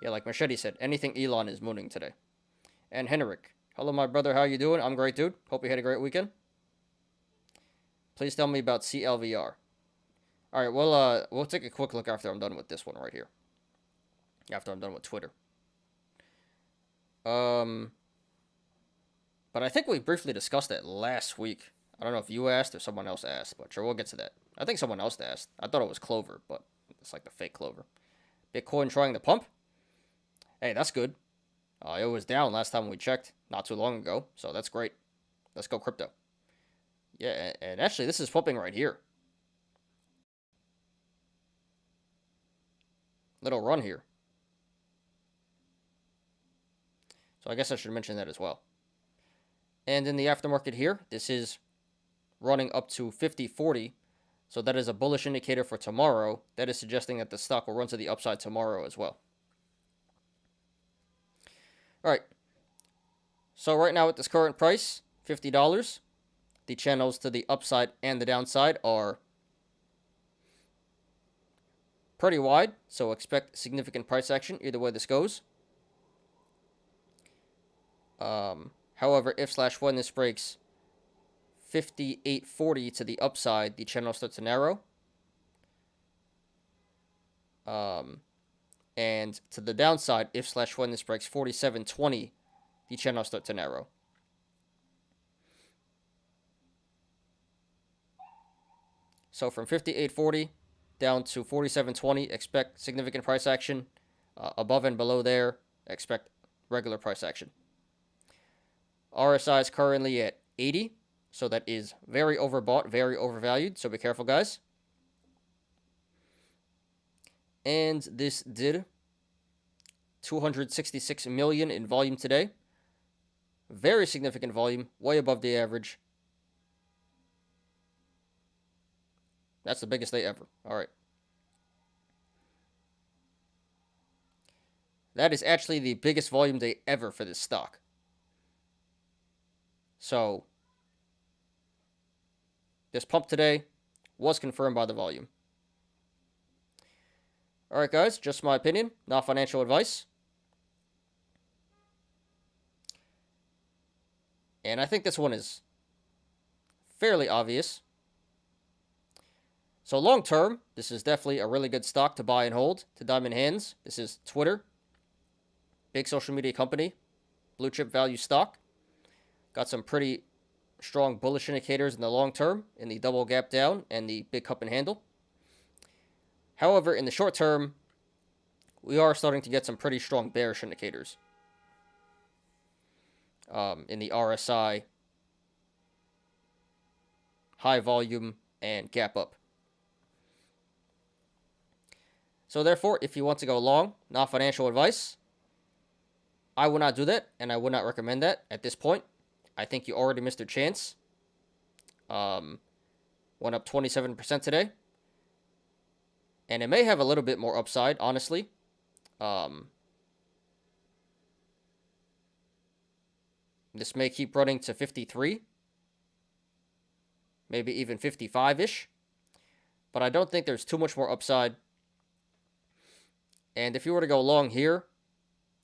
Yeah, like Machete said, anything Elon is mooning today. And Henrik. Hello, my brother. How you doing? I'm great, dude. Hope you had a great weekend. Please tell me about CLVR. All right, well, we'll take a quick look after I'm done with this one right here. After I'm done with Twitter. But I think we briefly discussed that last week. I don't know if you asked or someone else asked, but sure, we'll get to that. I think someone else asked. I thought it was Clover, but it's like the fake Clover. Bitcoin trying to pump? Hey, that's good. It was down last time we checked, not too long ago, so that's great. Let's go crypto. Yeah, and actually, this is pumping right here. Little run here. So I guess I should mention that as well. And in the aftermarket here, this is running up to 50.40. So that is a bullish indicator for tomorrow. That is suggesting that the stock will run to the upside tomorrow as well. All right. So right now at this current price, $50, the channels to the upside and the downside are pretty wide. So expect significant price action either way this goes. However, if/when this breaks 58.40 to the upside, the channel starts to narrow. And to the downside, if/when this breaks 47.20, the channel starts to narrow. So from 58.40 down to 47.20, expect significant price action. Above and below there, expect regular price action. RSI is currently at 80, so that is very overbought, very overvalued, so be careful, guys. And this did 266 million in volume today. Very significant volume, way above the average. That's the biggest day ever. All right. That is actually the biggest volume day ever for this stock. So, this pump today was confirmed by the volume. All right, guys, just my opinion, not financial advice. And I think this one is fairly obvious. So long term, this is definitely a really good stock to buy and hold to diamond hands. This is Twitter, big social media company, blue chip value stock. Got some pretty strong bullish indicators in the long term in the double gap down and the big cup and handle. However, in the short term, we are starting to get some pretty strong bearish indicators. In the RSI, high volume, and gap up. So therefore, if you want to go long, not financial advice, I would not do that, and I would not recommend that at this point. I think you already missed your chance. Went up 27% today. And it may have a little bit more upside, honestly. This may keep running to 53. Maybe even 55-ish. But I don't think there's too much more upside. And if you were to go long here,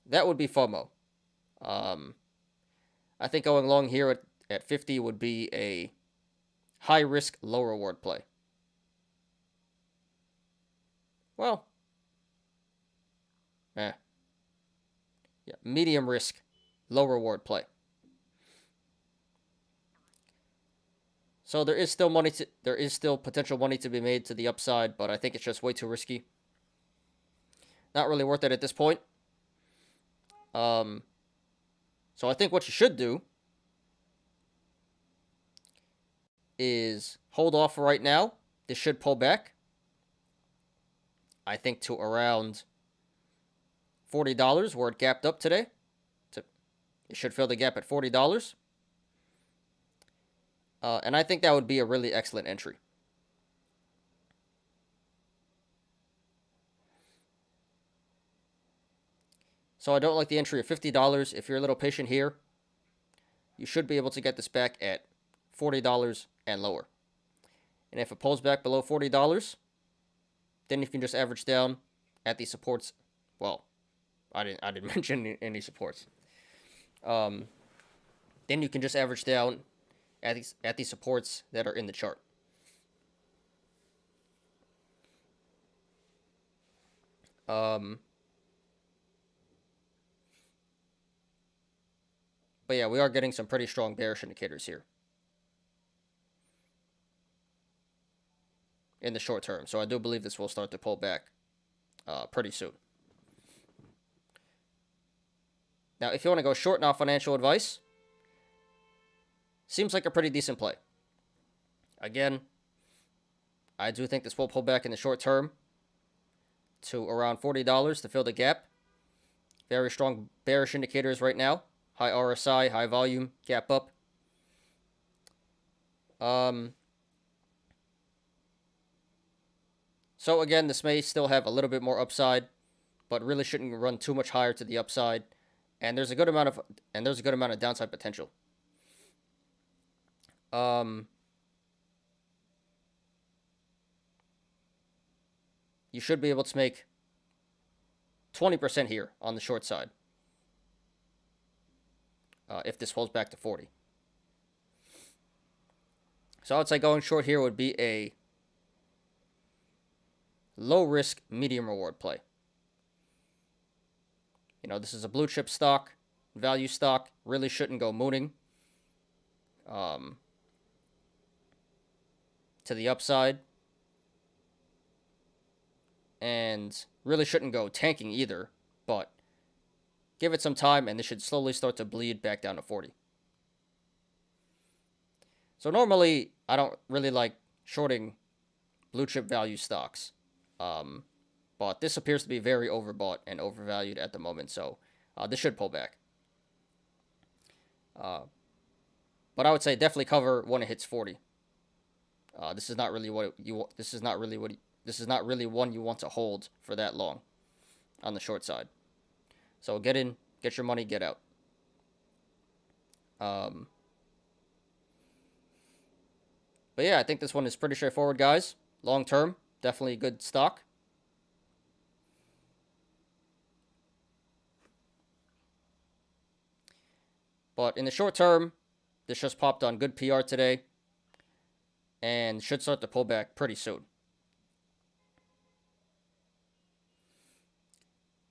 that would be FOMO. I think going long here at 50 would be a high risk, low reward play. Well, yeah, medium risk, low reward play. So there is still potential money to be made to the upside, but I think it's just way too risky. Not really worth it at this point. So I think what you should do is hold off right now. This should pull back, I think, to around $40 where it gapped up today. It should fill the gap at $40. And I think that would be a really excellent entry. So I don't like the entry of $50. If you're a little patient here, you should be able to get this back at $40 and lower. And if it pulls back below $40, then you can just average down at the supports. Well, I didn't mention any supports. Then you can just average down at the supports that are in the chart. But yeah, we are getting some pretty strong bearish indicators here in the short term. So I do believe this will start to pull back pretty soon. Now, if you want to go short now, financial advice, seems like a pretty decent play. Again, I do think this will pull back in the short term to around $40 to fill the gap. Very strong bearish indicators right now. High RSI, high volume, gap up. So again, this may still have a little bit more upside, but really shouldn't run too much higher to the upside. And there's a good amount of downside potential. You should be able to make 20% here on the short side if this falls back to 40. So I would say going short here would be a low risk, medium reward play. You know, this is a blue chip stock, value stock, really shouldn't go mooning to the upside. And really shouldn't go tanking either, but give it some time and this should slowly start to bleed back down to 40. So normally, I don't really like shorting blue chip value stocks. But this appears to be very overbought and overvalued at the moment, so this should pull back. But I would say definitely cover when it hits 40. This is not really one you want to hold for that long on the short side. So get in, get your money, get out. But yeah, I think this one is pretty straightforward, guys. Long term, definitely a good stock. But in the short term, this just popped on good PR today and should start to pull back pretty soon.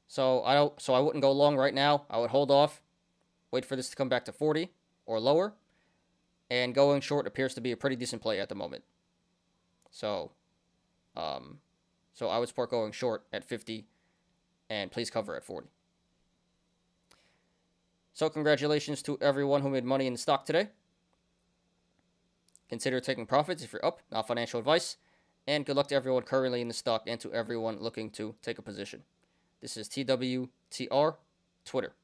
So I wouldn't go long right now. I would hold off, wait for this to come back to 40 or lower, and going short appears to be a pretty decent play at the moment. So I would support going short at 50 and please cover at 40. So congratulations to everyone who made money in the stock today. Consider taking profits if you're up, not financial advice. And good luck to everyone currently in the stock and to everyone looking to take a position. This is TWTR, Twitter.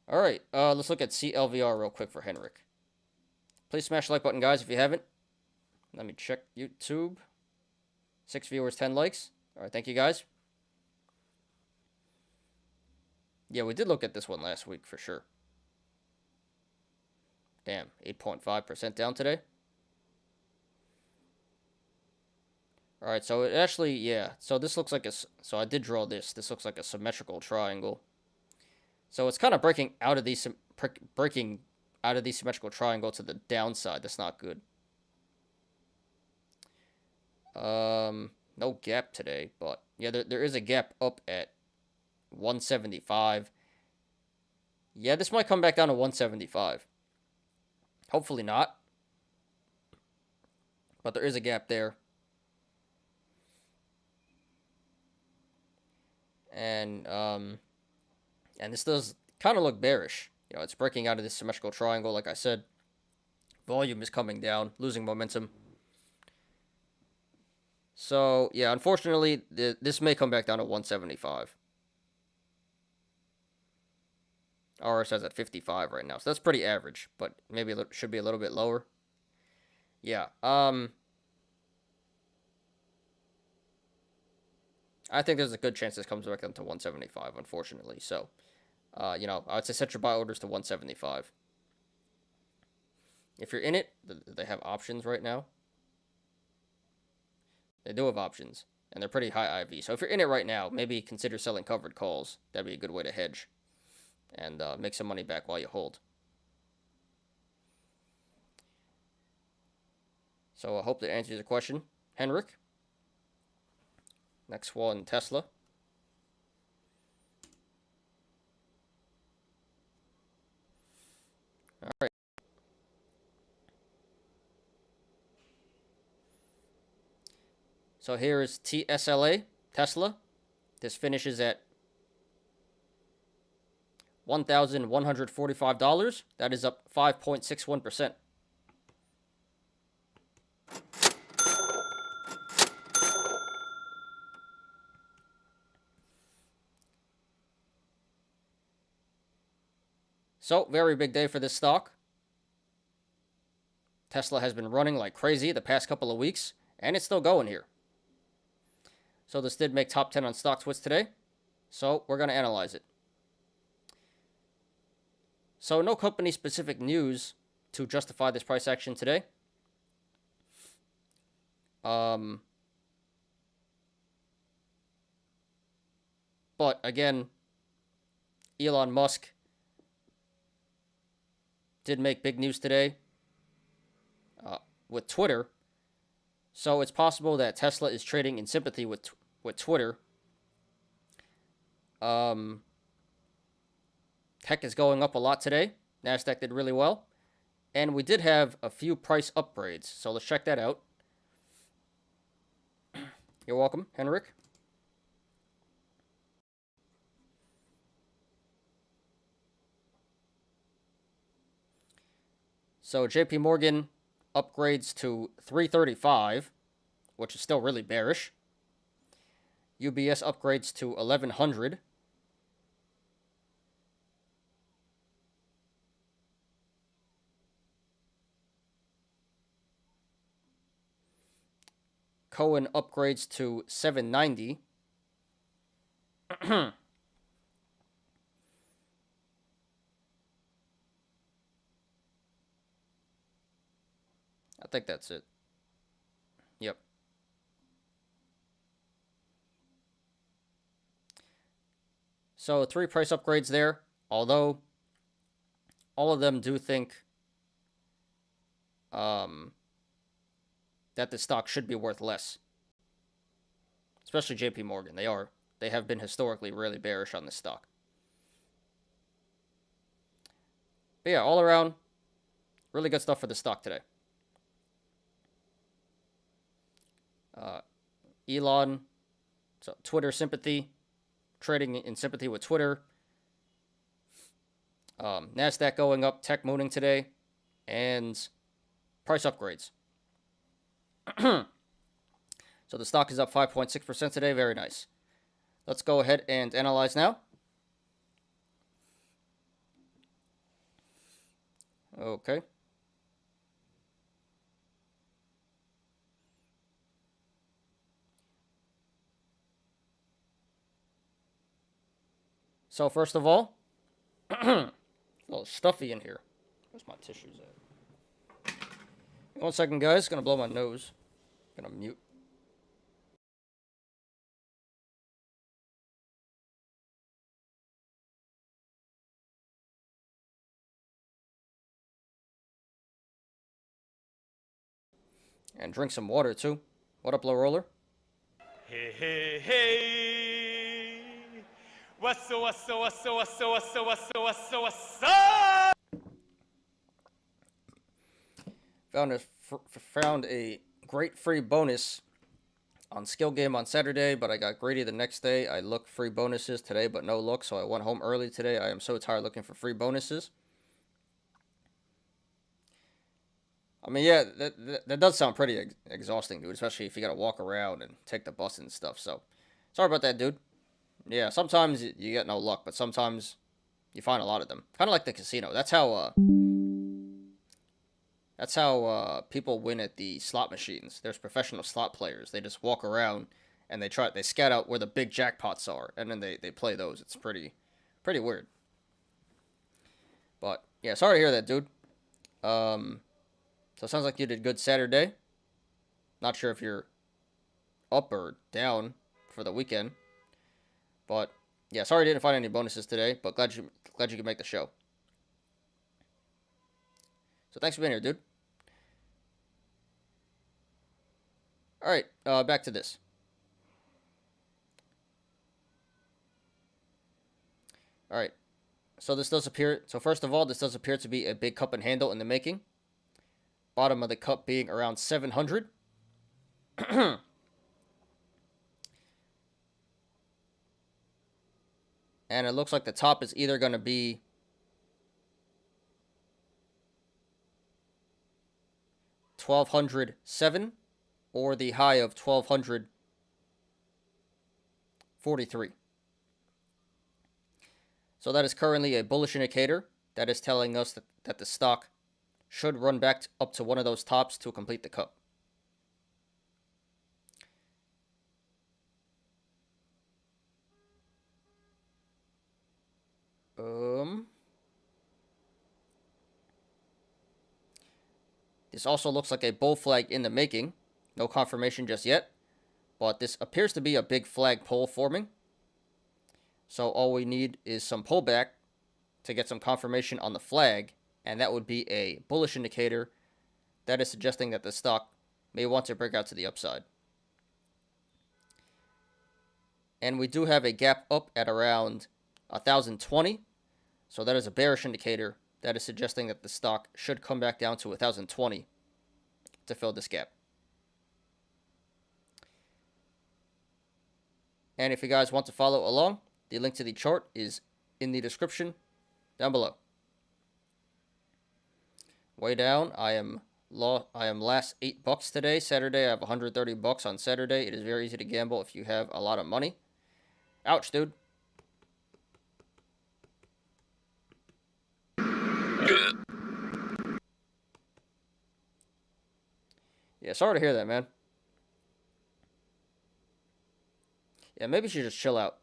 All right, let's look at CLVR real quick for Henrik. Please smash the like button, guys, if you haven't. Let me check YouTube. 6 viewers, 10 likes. All right, thank you, guys. Yeah, we did look at this one last week for sure. Damn, 8.5% down today. All right, so it actually, yeah. So this looks like so I did draw this. This looks like a symmetrical triangle. So it's kind of breaking out of the symmetrical triangle to the downside. That's not good. No gap today, but yeah, there is a gap up at 175. Yeah, this might come back down to 175. Hopefully not. But there is a gap there. And this does kind of look bearish. You know, it's breaking out of this symmetrical triangle, like I said. Volume is coming down, losing momentum. So, yeah, unfortunately, this may come back down to 175. RSI's at 55 right now, so that's pretty average, but maybe it should be a little bit lower. Yeah, I think there's a good chance this comes back down to 175, unfortunately. So, you know, I would say set your buy orders to 175. If you're in it, they have options right now. They do have options, and they're pretty high IV. So if you're in it right now, maybe consider selling covered calls. That'd be a good way to hedge and make some money back while you hold. So I hope that answers your question, Henrik. Next one, Tesla. All right. So here is TSLA Tesla. This finishes at $1,145. That is up 5.61%. So, very big day for this stock. Tesla has been running like crazy the past couple of weeks, and it's still going here. So this did make top 10 on StockTwits today. So we're going to analyze it. So no company-specific news to justify this price action today. But again, Elon Musk did make big news today with Twitter. So it's possible that Tesla is trading in sympathy with Twitter. Tech is going up a lot today. Nasdaq did really well. And we did have a few price upgrades. So let's check that out. You're welcome, Henrik. So JP Morgan upgrades to 335, which is still really bearish. UBS upgrades to 1100. Cohen upgrades to 790. I think that's it. Yep. So 3 price upgrades there, although all of them do think that the stock should be worth less. Especially JP Morgan. They have been historically really bearish on this stock. But yeah, all around, really good stuff for the stock today. Elon, so Twitter sympathy, trading in sympathy with Twitter. Nasdaq going up, tech mooning today, and price upgrades. So the stock is up 5.6% today. Very nice. Let's go ahead and analyze now. Okay. So first of all, a little stuffy in here. Where's my tissues at? 1 second, guys. Gonna blow my nose. Gonna mute. And drink some water, too. What up, Low Roller? Hey, hey, hey. What's up, what's up, what's up, what's up, what's up, what's up, what's up, what's up? Found a great free bonus on Skill Game on Saturday, but I got greedy the next day. I looked free bonuses today, but no luck, so I went home early today. I am so tired looking for free bonuses. I mean, yeah, that does sound pretty exhausting, dude, especially if you got to walk around and take the bus and stuff. So, sorry about that, dude. Yeah, sometimes you get no luck, but sometimes you find a lot of them. Kind of like the casino. That's how people win at the slot machines. There's professional slot players. They just walk around and they scout out where the big jackpots are, and then they play those. It's pretty weird. But yeah, sorry to hear that, dude. So it sounds like you did good Saturday. Not sure if you're up or down for the weekend. But yeah, sorry I didn't find any bonuses today, but glad you could make the show. So thanks for being here, dude. Alright, back to this. Alright. So first of all, this does appear to be a big cup and handle in the making. Bottom of the cup being around 700. And it looks like the top is either going to be $1,207 or the high of 1,243. So that is currently a bullish indicator that is telling us that the stock should run back up to one of those tops to complete the cup. This also looks like a bull flag in the making. No confirmation just yet, but this appears to be a big flag pole forming. So all we need is some pullback to get some confirmation on the flag, and that would be a bullish indicator that is suggesting that the stock may want to break out to the upside. And we do have a gap up at around 1,020, so that is a bearish indicator that is suggesting that the stock should come back down to 1,020 to fill this gap. And if you guys want to follow along, the link to the chart is in the description down below. Way down, I am last $8 today. Saturday, I have $130 on Saturday. It is very easy to gamble if you have a lot of money. Ouch, dude. Yeah, sorry to hear that, man. Yeah, maybe you should just chill out.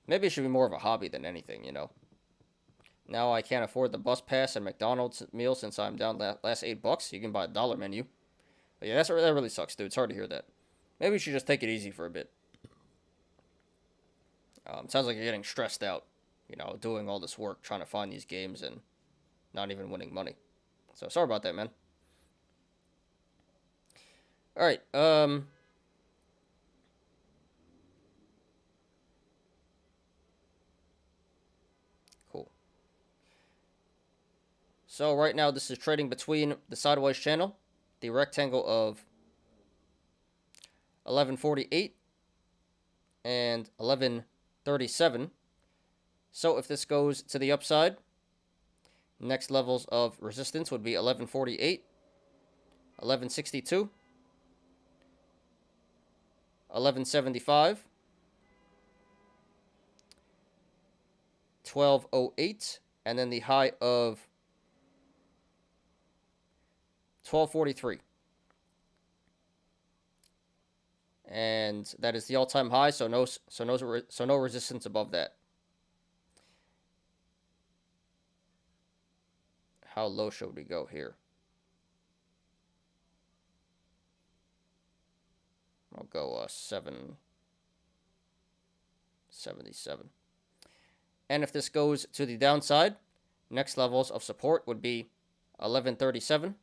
Maybe it should be more of a hobby than anything, you know. Now I can't afford the bus pass and McDonald's meal since I'm down last $8. You can buy a dollar menu. But yeah, that really sucks, dude. It's hard to hear that. Maybe you should just take it easy for a bit. Sounds like you're getting stressed out, you know, doing all this work, trying to find these games and not even winning money. So sorry about that, man. All right. Cool. So right now this is trading between the sideways channel, the rectangle of 1148 and 1137. So if this goes to the upside, next levels of resistance would be 1148, 1162, 1175, 1208, and then the high of 1243. And that is the all-time high, so no resistance above that. How low should we go here? I'll go 777. And if this goes to the downside, next levels of support would be 1137,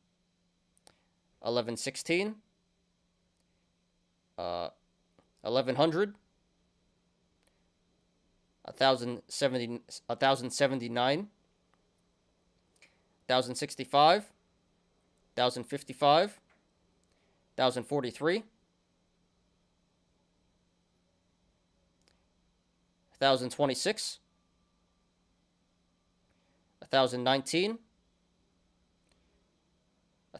1116, 1100, 1079, 1065, 1055, 1043, 1026, 1019,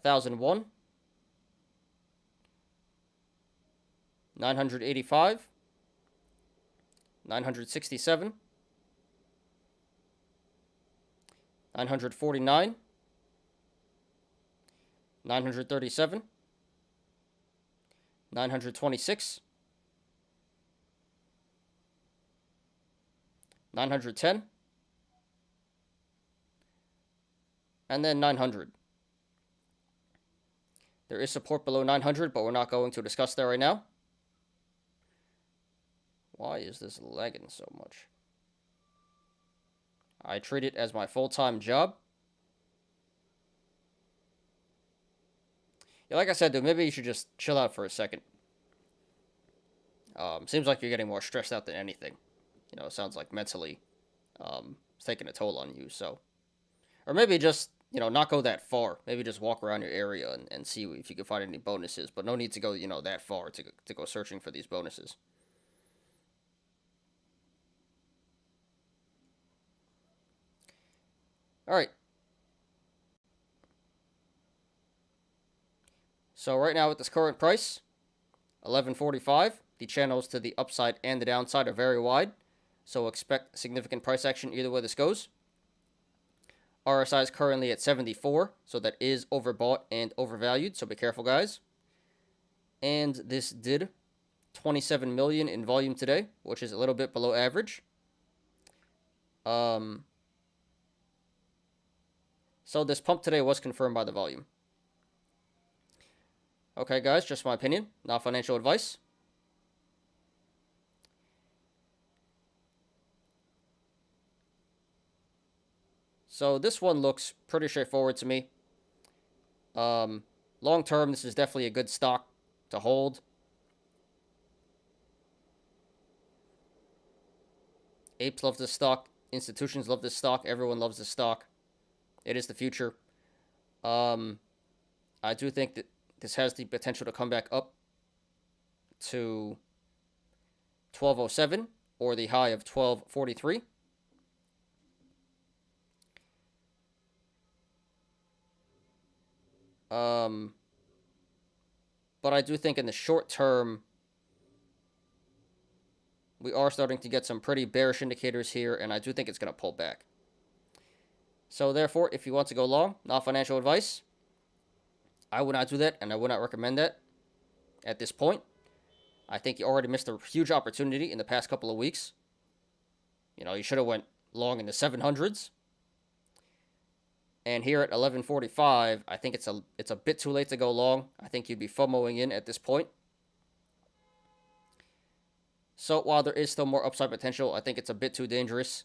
1001, 985, 967, 949, 937, 926, 910, and then 900. There is support below 900, but we're not going to discuss that right now. Why is this lagging so much? I treat it as my full-time job. Yeah, like I said, dude, maybe you should just chill out for a second. Seems like you're getting more stressed out than anything. You know, it sounds like mentally it's taking a toll on you, so. Or maybe just, you know, not go that far. Maybe just walk around your area and see if you can find any bonuses, but no need to go, you know, that far to go searching for these bonuses. All right. So right now at this current price, 1145, the channels to the upside and the downside are very wide, so expect significant price action either way this goes. RSI is currently at 74, so that is overbought and overvalued, so be careful, guys. And this did 27 million in volume today, which is a little bit below average. So this pump today was confirmed by the volume. Okay, guys, just my opinion, not financial advice. So this one looks pretty straightforward to me. Long term, this is definitely a good stock to hold. Apes love this stock. Institutions love this stock. Everyone loves this stock. It is the future. I do think that this has the potential to come back up to 1207 or the high of 1243. But I do think in the short term, we are starting to get some pretty bearish indicators here, and I do think it's going to pull back. So therefore, if you want to go long, not financial advice, I would not do that, and I would not recommend that at this point. I think you already missed a huge opportunity in the past couple of weeks. You know, you should have went long in the 700s. And here at 1145, I think it's a bit too late to go long. I think you'd be FOMOing in at this point. So while there is still more upside potential, I think it's a bit too dangerous.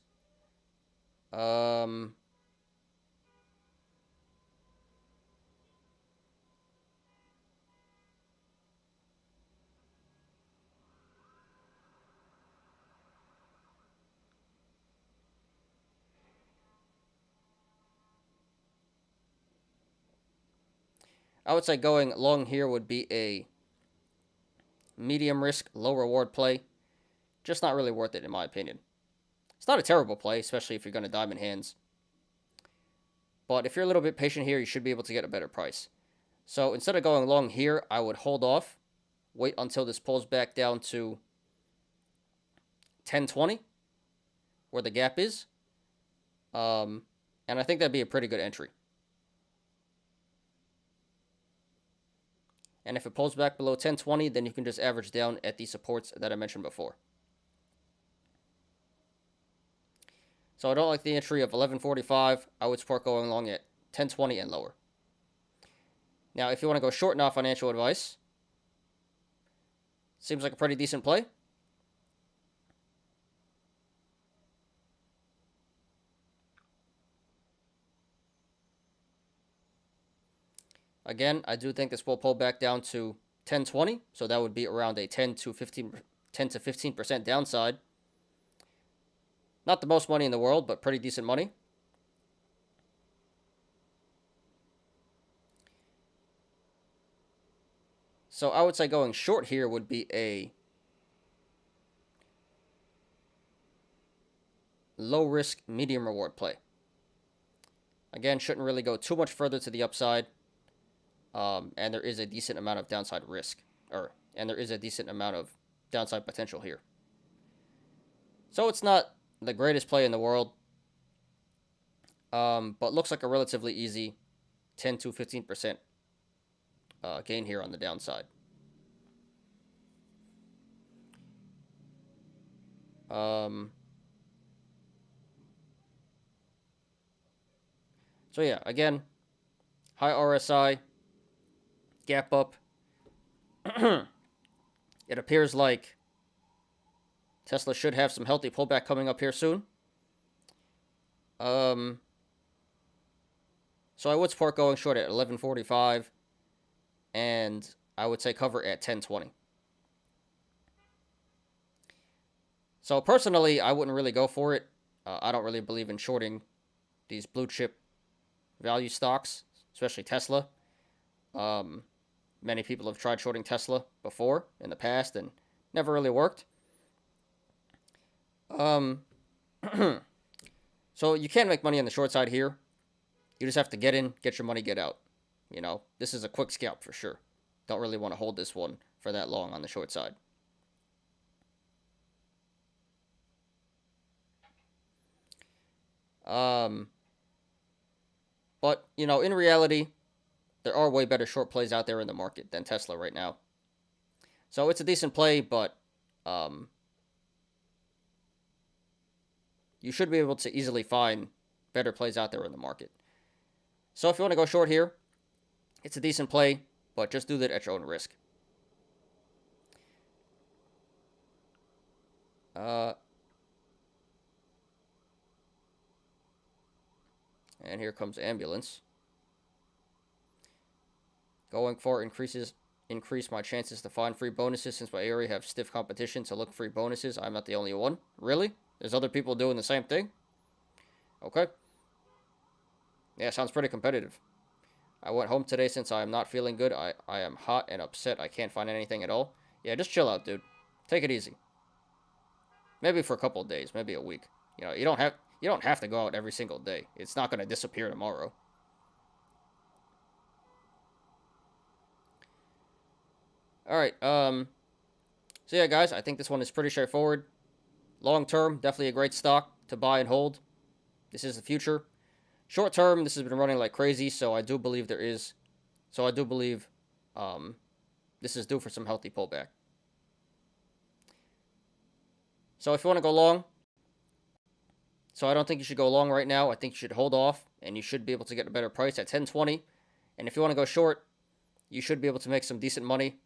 I would say going long here would be a medium risk, low reward play. Just not really worth it in my opinion. It's not a terrible play, especially if you're going to diamond hands. But if you're a little bit patient here, you should be able to get a better price. So instead of going long here, I would hold off. Wait until this pulls back down to 1020, where the gap is. And I think that'd be a pretty good entry. And if it pulls back below 1020, then you can just average down at the supports that I mentioned before. So I don't like the entry of 1145. I would support going long at 1020 and lower. Now, if you want to go short, not financial advice, seems like a pretty decent play. Again, I do think this will pull back down to 1020, so that would be around a 10 to 15% downside. Not the most money in the world, but pretty decent money. So I would say going short here would be a low risk, medium reward play. Again, shouldn't really go too much further to the upside. And there is a decent amount of downside risk, and there is a decent amount of downside potential here. So it's not the greatest play in the world, but looks like a relatively easy 10 to 15% gain here on the downside. So yeah, again, high RSI, gap up. It appears like Tesla should have some healthy pullback coming up here soon. So I would support going short at 1145, and I would say cover at 1020. So personally, I wouldn't really go for it. I don't really believe in shorting these blue chip value stocks, especially Tesla. Many people have tried shorting Tesla before in the past and never really worked. So you can make money on the short side here. You just have to get in, get your money, get out. You know, this is a quick scalp for sure. Don't really want to hold this one for that long on the short side. But, you know, in reality, there are way better short plays out there in the market than Tesla right now. So it's a decent play, but you should be able to easily find better plays out there in the market. So if you want to go short here, it's a decent play, but just do that at your own risk. And here comes ambulance. Going for increase my chances to find free bonuses since my area have stiff competition to look for free bonuses. I'm not the only one. Really? There's other people doing the same thing? Okay. Yeah, sounds pretty competitive. I went home today since I am not feeling good. I am hot and upset. I can't find anything at all. Yeah, just chill out, dude. Take it easy. Maybe for a couple of days, maybe a week. You know, you don't have to go out every single day. It's not going to disappear tomorrow. All right. So yeah, guys, I think this one is pretty straightforward. Long term, definitely a great stock to buy and hold. This is the future. Short term, this has been running like crazy, so I do believe this is due for some healthy pullback. So if you want to go long, so I don't think you should go long right now. I think you should hold off, and you should be able to get a better price at 1020. And if you want to go short, you should be able to make some decent money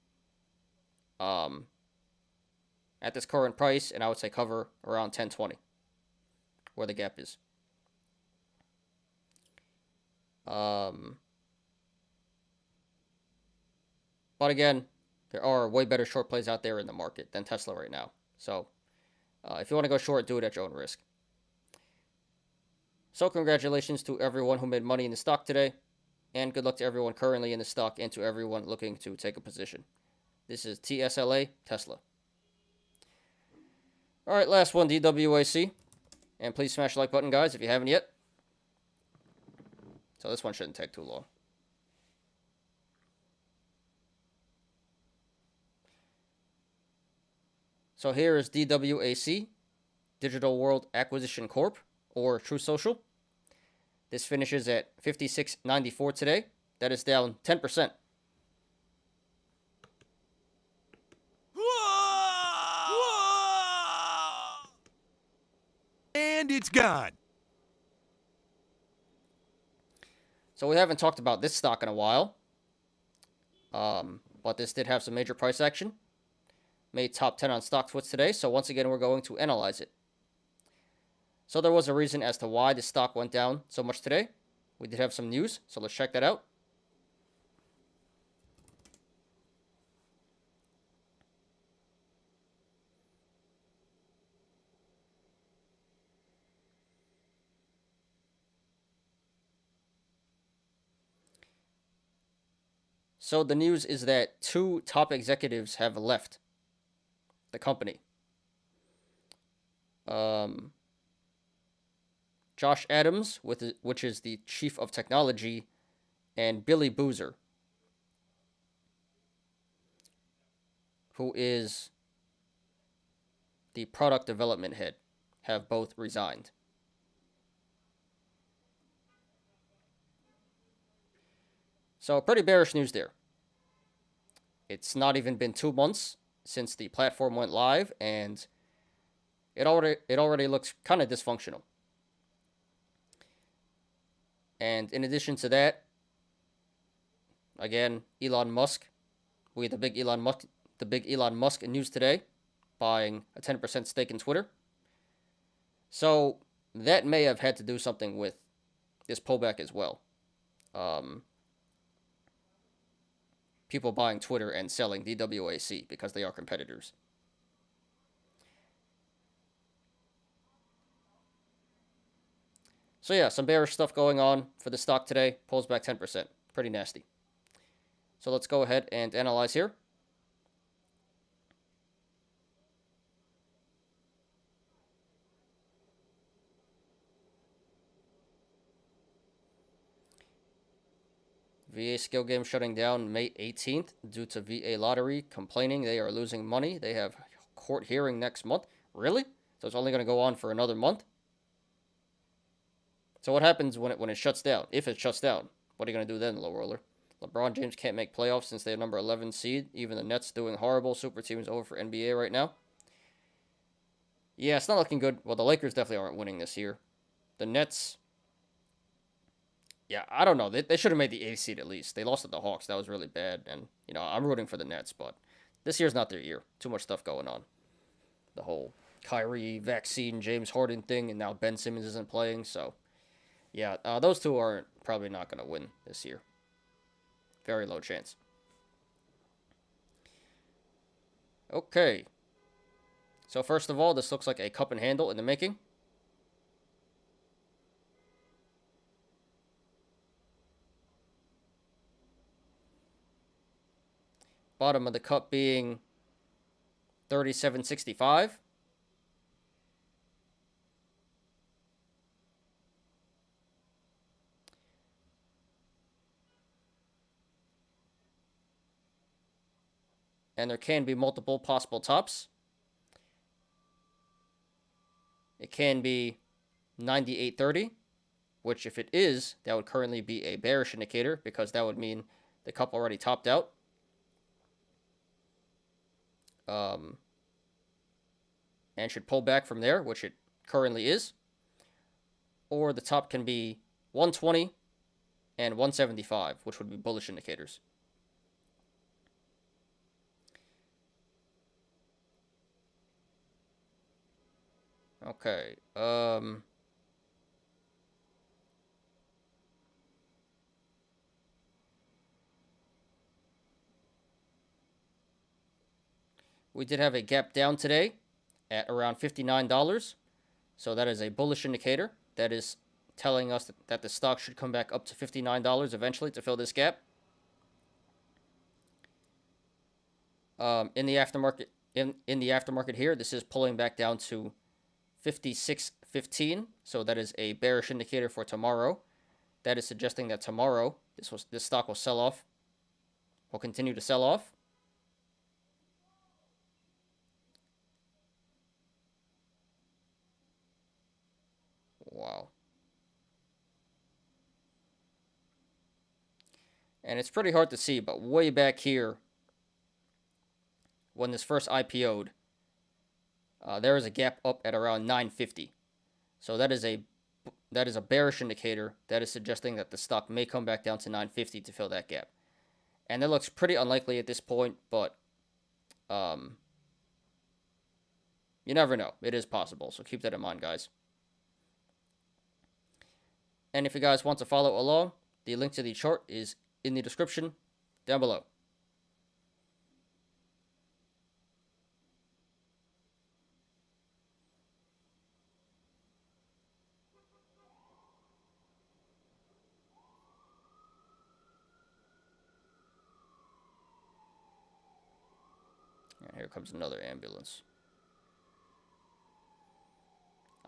at this current price, and I would say cover around 1020, where the gap is. But again, there are way better short plays out there in the market than Tesla right now. So if you want to go short, do it at your own risk. So congratulations to everyone who made money in the stock today, and good luck to everyone currently in the stock and to everyone looking to take a position. This is TSLA Tesla. All right, last one, DWAC. And please smash the like button, guys, if you haven't yet. So this one shouldn't take too long. So here is DWAC, Digital World Acquisition Corp, or True Social. This finishes at 56.94 today. That is down 10%. And it's gone. So we haven't talked about this stock in a while. But this did have some major price action. Made top 10 on StockTwits today, so once again we're going to analyze it. So there was a reason as to why this stock went down so much today. We did have some news, so let's check that out. So the news is that 2 top executives have left the company. Josh Adams, which is the chief of technology, and Billy Boozer, who is the product development head, have both resigned. So pretty bearish news there. It's not even been 2 months since the platform went live, and it already looks kind of dysfunctional. And in addition to that, again, Elon Musk, the big Elon Musk news today, buying a 10% stake in Twitter. So that may have had to do something with this pullback as well. People buying Twitter and selling DWAC because they are competitors. So yeah, some bearish stuff going on for the stock today. Pulls back 10%. Pretty nasty. So let's go ahead and analyze here. VA skill game shutting down May 18th due to VA lottery complaining they are losing money. They have court hearing next month. Really? So it's only going to go on for another month? So what happens when it shuts down? If it shuts down, what are you going to do then, low roller? LeBron James can't make playoffs since they're number 11 seed. Even the Nets doing horrible. Super team is over for NBA right now. Yeah, it's not looking good. Well, the Lakers definitely aren't winning this year. The Nets, yeah, I don't know. They should have made the 8th seed at least. They lost to the Hawks. That was really bad. And, I'm rooting for the Nets, but this year's not their year. Too much stuff going on. The whole Kyrie vaccine, James Harden thing, and now Ben Simmons isn't playing. So, yeah, those two are probably not going to win this year. Very low chance. Okay. So first of all, this looks like a cup and handle in the making. Bottom of the cup being 37.65. And there can be multiple possible tops. It can be 98.30, which if it is, that would currently be a bearish indicator because that would mean the cup already topped out. And should pull back from there, which it currently is. Or the top can be 120 and 175, which would be bullish indicators. Okay. We did have a gap down today at around $59. So that is a bullish indicator. That is telling us that the stock should come back up to $59 eventually to fill this gap. In the aftermarket, in the aftermarket here, this is pulling back down to 56.15. So that is a bearish indicator for tomorrow. That is suggesting that tomorrow this stock will sell off. Will continue to sell off. Wow. And it's pretty hard to see, but way back here, when this first IPO'd, there is a gap up at around 950. So that is a bearish indicator. That is suggesting that the stock may come back down to 950 to fill that gap. And that looks pretty unlikely at this point, but you never know. It is possible, so keep that in mind, guys. And if you guys want to follow along, the link to the chart is in the description down below. And here comes another ambulance.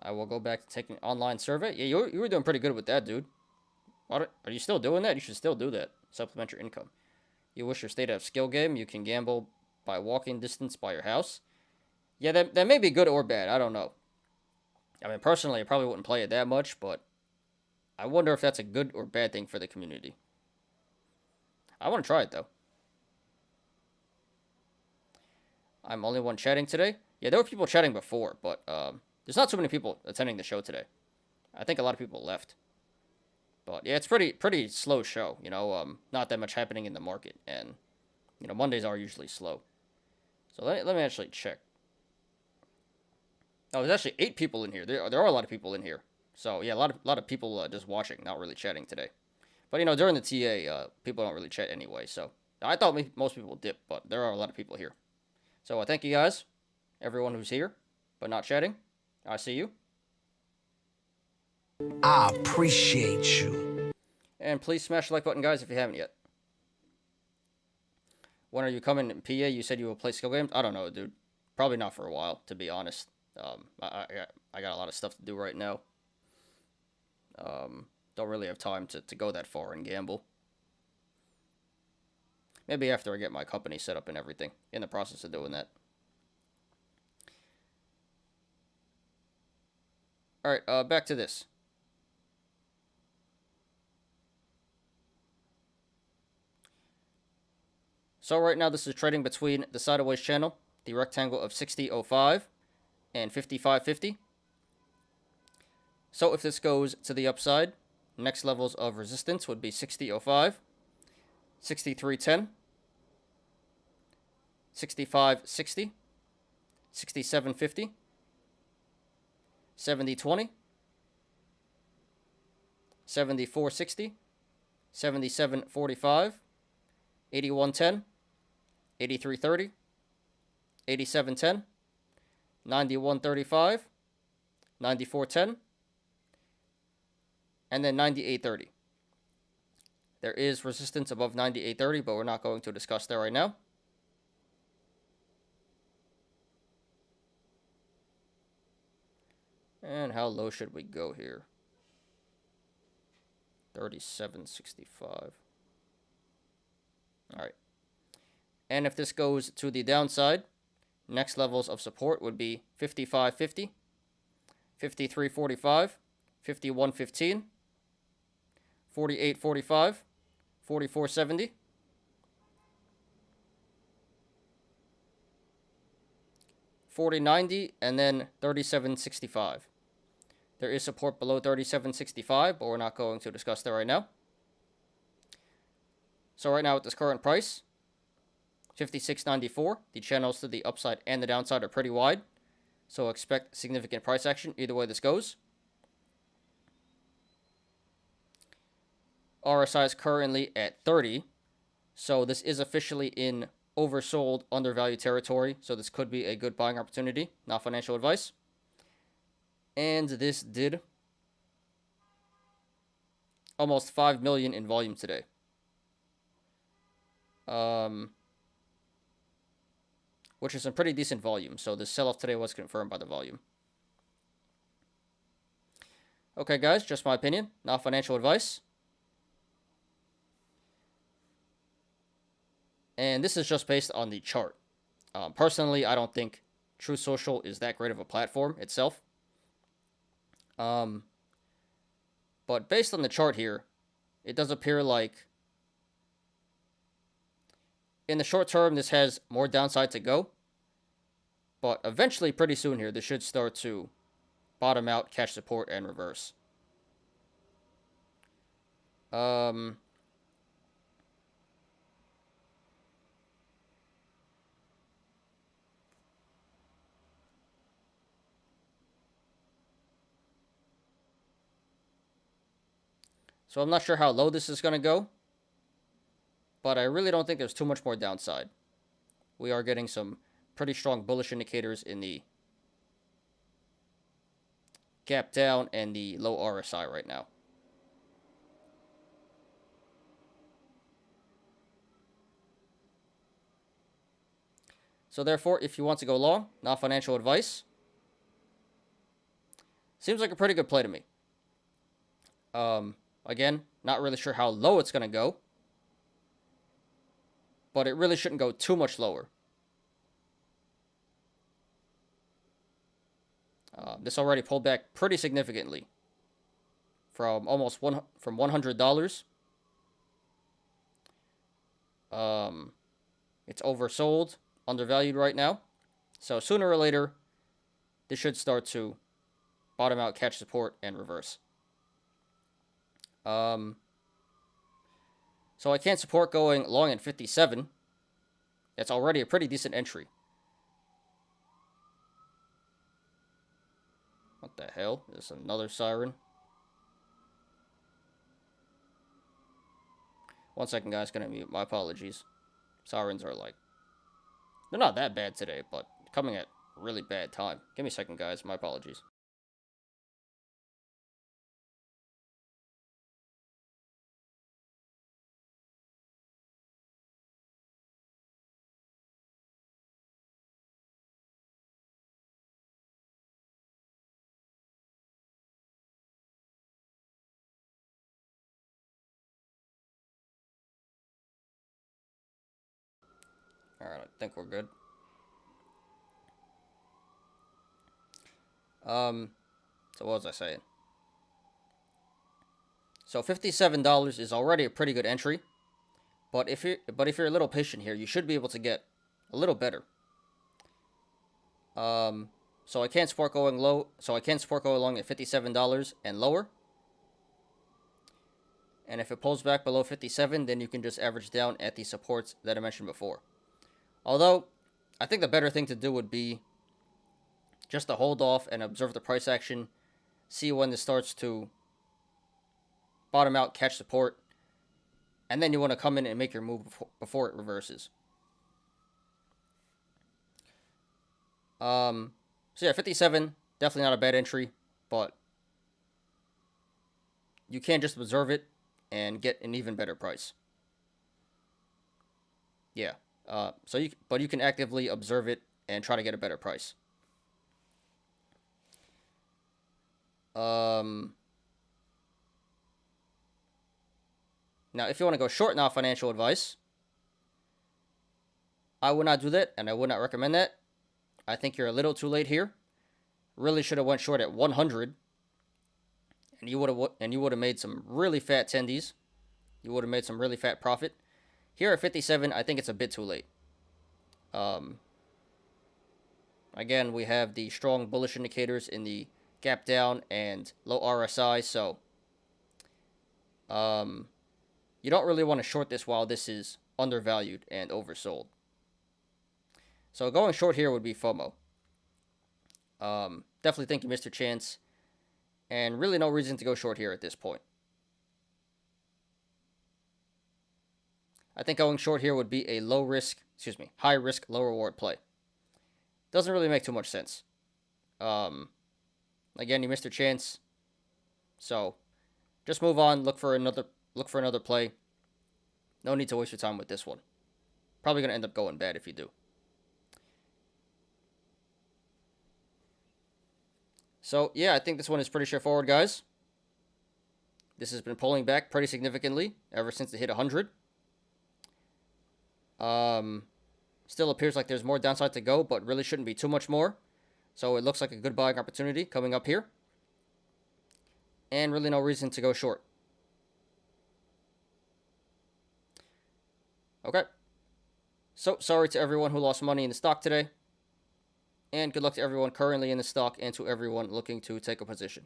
I will go back to taking online survey. Yeah, you were doing pretty good with that, dude. Are you still doing that? You should still do that. Supplement your income. You wish your state to have skill game. You can gamble by walking distance by your house. Yeah, that may be good or bad. I don't know. I mean, personally, I probably wouldn't play it that much, but I wonder if that's a good or bad thing for the community. I want to try it, though. I'm only one chatting today. Yeah, there were people chatting before, but there's not so many people attending the show today. I think a lot of people left. But yeah, it's pretty slow show. You know, not that much happening in the market, and you know, Mondays are usually slow. So let me actually check. Oh, there's actually 8 people in here. There are a lot of people in here. So yeah, a lot of people just watching, not really chatting today. But you know, during the TA, people don't really chat anyway. So I thought most people dip, but there are a lot of people here. So thank you guys, everyone who's here, but not chatting. I see you. I appreciate you. And please smash the like button, guys, if you haven't yet. When are you coming in PA? You said you will play skill games? I don't know, dude. Probably not for a while, to be honest. I got a lot of stuff to do right now. Don't really have time to go that far and gamble. Maybe after I get my company set up and everything. In the process of doing that. Alright, back to this. So right now this is trading between the sideways channel, the rectangle of 60.05 and 55.50. So if this goes to the upside, next levels of resistance would be 60.05, 63.10, 65.60, 67.50, 70.20, 74.60, 77.45, 81.10, 83.30, 87.10, 91.35, 94.10, and then 98.30. There is resistance above 98.30, but we're not going to discuss that right now. And how low should we go here? 37.65. Alright. And if this goes to the downside, next levels of support would be 55.50, 53.45, 51.15, 48.45, 44.70, 40.90, and then 37.65. There is support below 37.65, but we're not going to discuss that right now. So right now at this current price, 56.94, the channels to the upside and the downside are pretty wide. So expect significant price action either way this goes. RSI is currently at 30. So this is officially in oversold, undervalued territory. So this could be a good buying opportunity, not financial advice. And this did almost 5 million in volume today. Which is some pretty decent volume. So the sell-off today was confirmed by the volume. Okay, guys, just my opinion, not financial advice. And this is just based on the chart. Personally, I don't think Truth Social is that great of a platform itself. But based on the chart here, it does appear like in the short term, this has more downside to go. But eventually, pretty soon here, this should start to bottom out, catch support, and reverse. So I'm not sure how low this is going to go. But I really don't think there's too much more downside. We are getting some pretty strong bullish indicators in the gap down and the low RSI right now. So therefore, if you want to go long, not financial advice, seems like a pretty good play to me. Again, not really sure how low it's going to go, but it really shouldn't go too much lower. This already pulled back pretty significantly from from $100. It's oversold, undervalued right now. So sooner or later, this should start to bottom out, catch support, and reverse. So I can't support going long at 57. It's already a pretty decent entry. What the hell? There's another siren. One second, guys. Gonna mute. My apologies. Sirens are like... they're not that bad today, but coming at a really bad time. Give me a second, guys. My apologies. Alright, I think we're good. So what was I saying? So $57 is already a pretty good entry, but if you're a little patient here, you should be able to get a little better. So I can't support going low. So I can't support going long at $57 and lower. And if it pulls back below 57, then you can just average down at the supports that I mentioned before. Although, I think the better thing to do would be just to hold off and observe the price action, see when this starts to bottom out, catch support, and then you want to come in and make your move before it reverses. So yeah, 57, definitely not a bad entry, but you can just observe it and get an even better price. Yeah. But you can actively observe it and try to get a better price. Now, if you want to go short now, financial advice, I would not do that, and I would not recommend that. I think you're a little too late here. Really should have went short at 100, and you would have made some really fat tendies. You would have made some really fat profit. Here at 57, I think it's a bit too late. Again, we have the strong bullish indicators in the gap down and low RSI, so you don't really want to short this while this is undervalued and oversold. So going short here would be FOMO. Definitely think you missed your chance, and really no reason to go short here at this point. I think going short here would be a high risk, low reward play. Doesn't really make too much sense. Again, you missed your chance, so just move on. Look for another play. No need to waste your time with this one. Probably gonna end up going bad if you do. So yeah, I think this one is pretty straightforward, guys. This has been pulling back pretty significantly ever since it hit 100. Still appears like there's more downside to go, but really shouldn't be too much more. So it looks like a good buying opportunity coming up here. And really no reason to go short. Okay. So sorry to everyone who lost money in the stock today. And good luck to everyone currently in the stock and to everyone looking to take a position.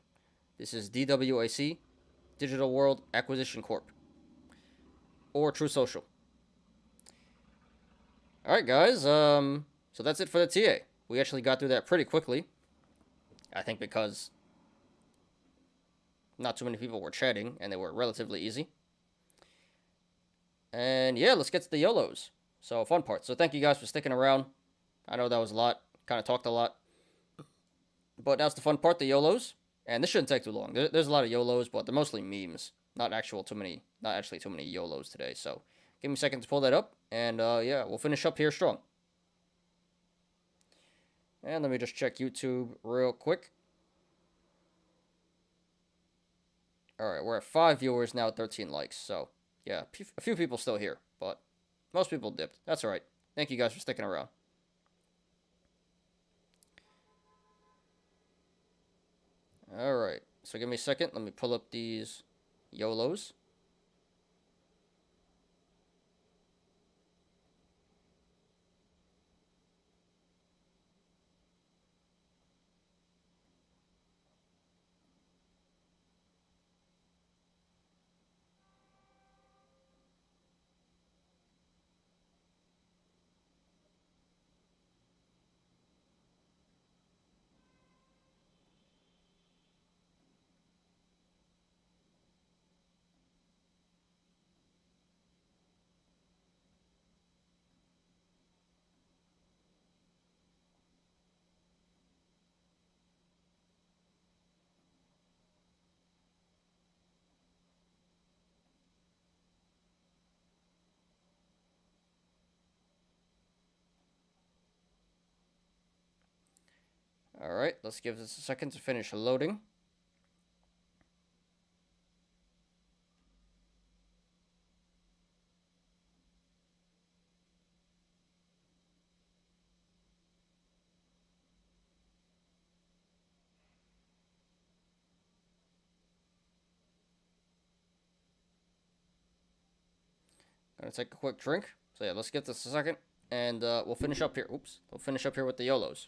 This is DWAC, Digital World Acquisition Corp. Or True Social. Alright, guys. So that's it for the TA. We actually got through that pretty quickly. I think because not too many people were chatting and they were relatively easy. And yeah, let's get to the Yolos. So, fun part. So, thank you guys for sticking around. I know that was a lot. Kind of talked a lot. But now's the fun part, the Yolos. And this shouldn't take too long. There's a lot of Yolos, but they're mostly memes. Not actually too many Yolos today. So, give me a second to pull that up. And yeah, we'll finish up here strong. And let me just check YouTube real quick. Alright, we're at 5 viewers now, 13 likes. So, yeah, a few people still here, but most people dipped. That's alright. Thank you guys for sticking around. Alright, so give me a second. Let me pull up these Yolos. Alright, let's give this a second to finish loading. Gonna take a quick drink. So yeah, let's give this a second, and we'll finish up here. Oops, we'll finish up here with the Yolos.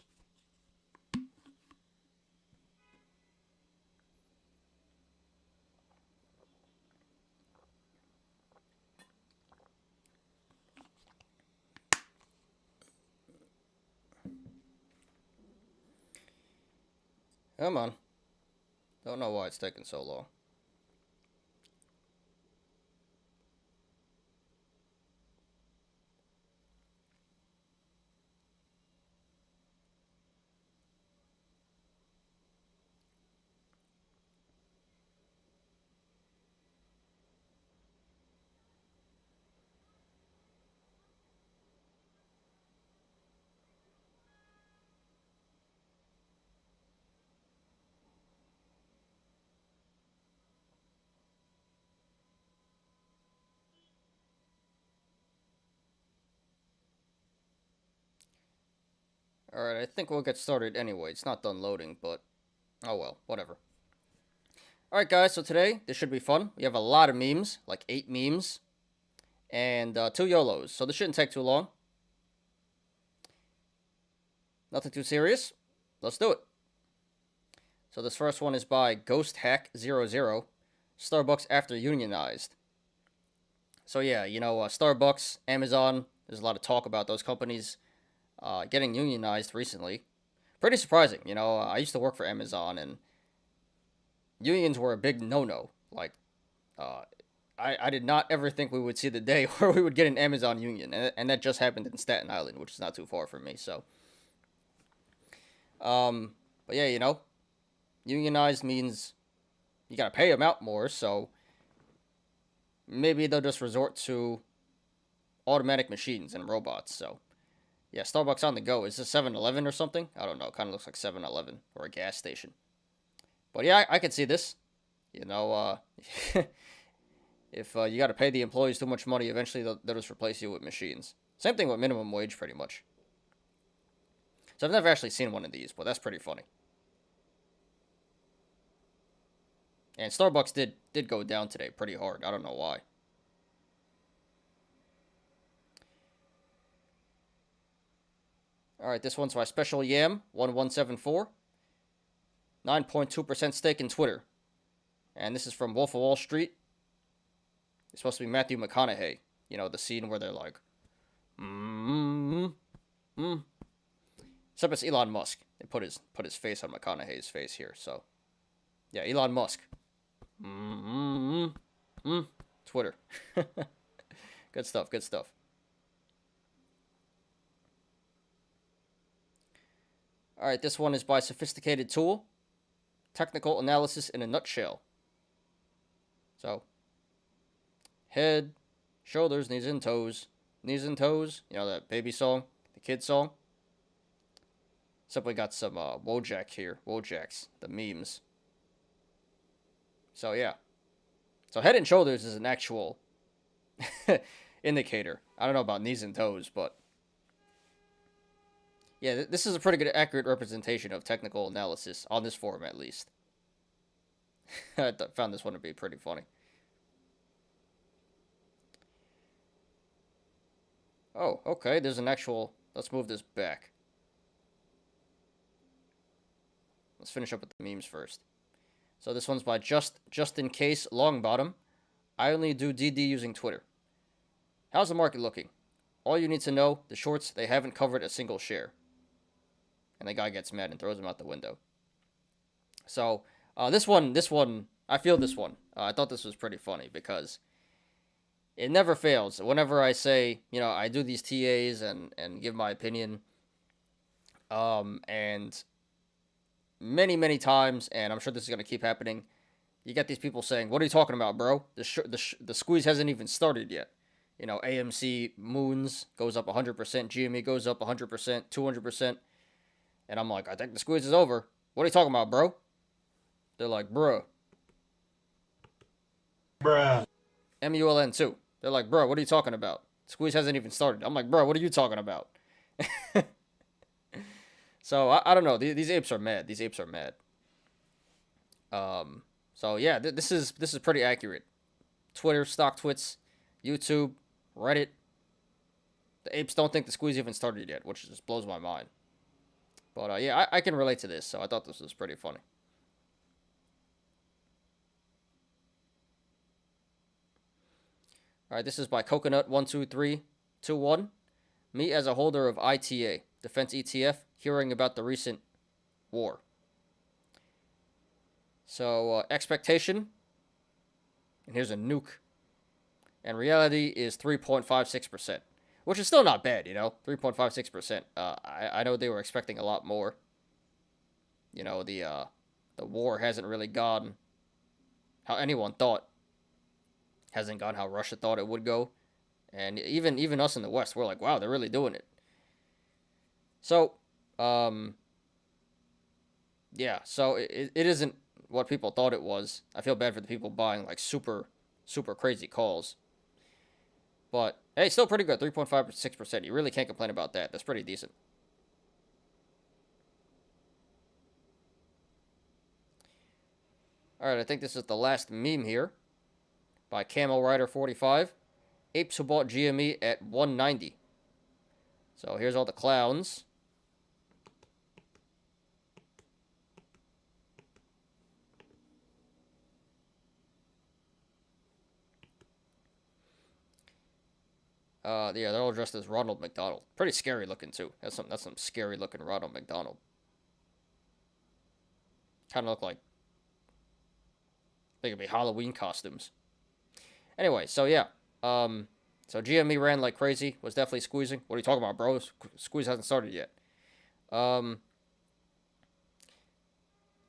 Come on. Don't know why it's taking so long. Alright, I think we'll get started anyway. It's not done loading, but oh well, whatever. Alright guys, so today, this should be fun. We have a lot of memes, like 8 memes, and 2 YOLOs, so this shouldn't take too long. Nothing too serious. Let's do it. So this first one is by GhostHack00, Starbucks after unionized. So yeah, you know, Starbucks, Amazon, there's a lot of talk about those companies getting unionized recently. Pretty surprising, you know. I used to work for Amazon, and unions were a big no-no. Like, I did not ever think we would see the day where we would get an Amazon union, and that just happened in Staten Island, which is not too far from me. So, but yeah, you know, unionized means you gotta pay them out more. So maybe they'll just resort to automatic machines and robots. So. Yeah, Starbucks on the go. Is this 7-Eleven or something? I don't know. Kind of looks like 7-Eleven or a gas station. But yeah, I could see this. You know, if you got to pay the employees too much money, eventually they'll just replace you with machines. Same thing with minimum wage, pretty much. So I've never actually seen one of these, but that's pretty funny. And Starbucks did go down today pretty hard. I don't know why. Alright, this one's by Special Yam 1174. 9.2% stake in Twitter. And this is from Wolf of Wall Street. It's supposed to be Matthew McConaughey. You know, the scene where they're like, Except it's Elon Musk. They put his face on McConaughey's face here, so. Yeah, Elon Musk. Twitter. Good stuff, good stuff. Alright, this one is by Sophisticated Tool. Technical analysis in a nutshell. So, head, shoulders, knees and toes. Knees and toes, you know that baby song, the kid song. Simply got some Wojak here. Wojaks, the memes. So yeah. So head and shoulders is an actual indicator. I don't know about knees and toes, but yeah, this is a pretty good, accurate representation of technical analysis on this forum, at least. I found this one to be pretty funny. Oh, okay. There's an actual. Let's move this back. Let's finish up with the memes first. So this one's by just in case Longbottom. I only do DD using Twitter. How's the market looking? All you need to know, the shorts, they haven't covered a single share. And the guy gets mad and throws him out the window. So, this one, I feel this one. I thought this was pretty funny because it never fails. Whenever I say, I do these TAs and give my opinion, and many times, and I'm sure this is going to keep happening, you get these people saying, what are you talking about, bro? The squeeze hasn't even started yet. AMC moons goes up 100%, GME goes up 100%, 200%. And I'm like, I think the squeeze is over. What are you talking about, bro? They're like, bruh. MULN too. They're like, bro, what are you talking about? Squeeze hasn't even started. I'm like, bro, what are you talking about? So, I don't know. These apes are mad. These apes are mad. So, yeah, this is pretty accurate. Twitter, StockTwits, YouTube, Reddit. The apes don't think the squeeze even started yet, which just blows my mind. But, yeah, I can relate to this, so I thought this was pretty funny. All right, this is by Coconut12321. Me as a holder of ITA, Defense ETF, hearing about the recent war. So, expectation, and here's a nuke, and reality is 3.56%, which is still not bad, 3.56%. I know they were expecting a lot more. The war hasn't really gone how anyone thought. Hasn't gone how Russia thought it would go. And even us in the West, we're like, wow, they're really doing it. So, yeah, so it isn't what people thought it was. I feel bad for the people buying, like, super crazy calls. But, hey, still pretty good, 3.56%. You really can't complain about that. That's pretty decent. All right, I think this is the last meme here. By Camel Rider 45. Apes who bought GME at 190. So here's all the clowns. Yeah, they're all dressed as Ronald McDonald. Pretty scary looking too. That's some scary looking Ronald McDonald. Kind of look like they could be Halloween costumes. Anyway, so yeah. So GME ran like crazy. Was definitely squeezing. What are you talking about, bro? Squeeze hasn't started yet.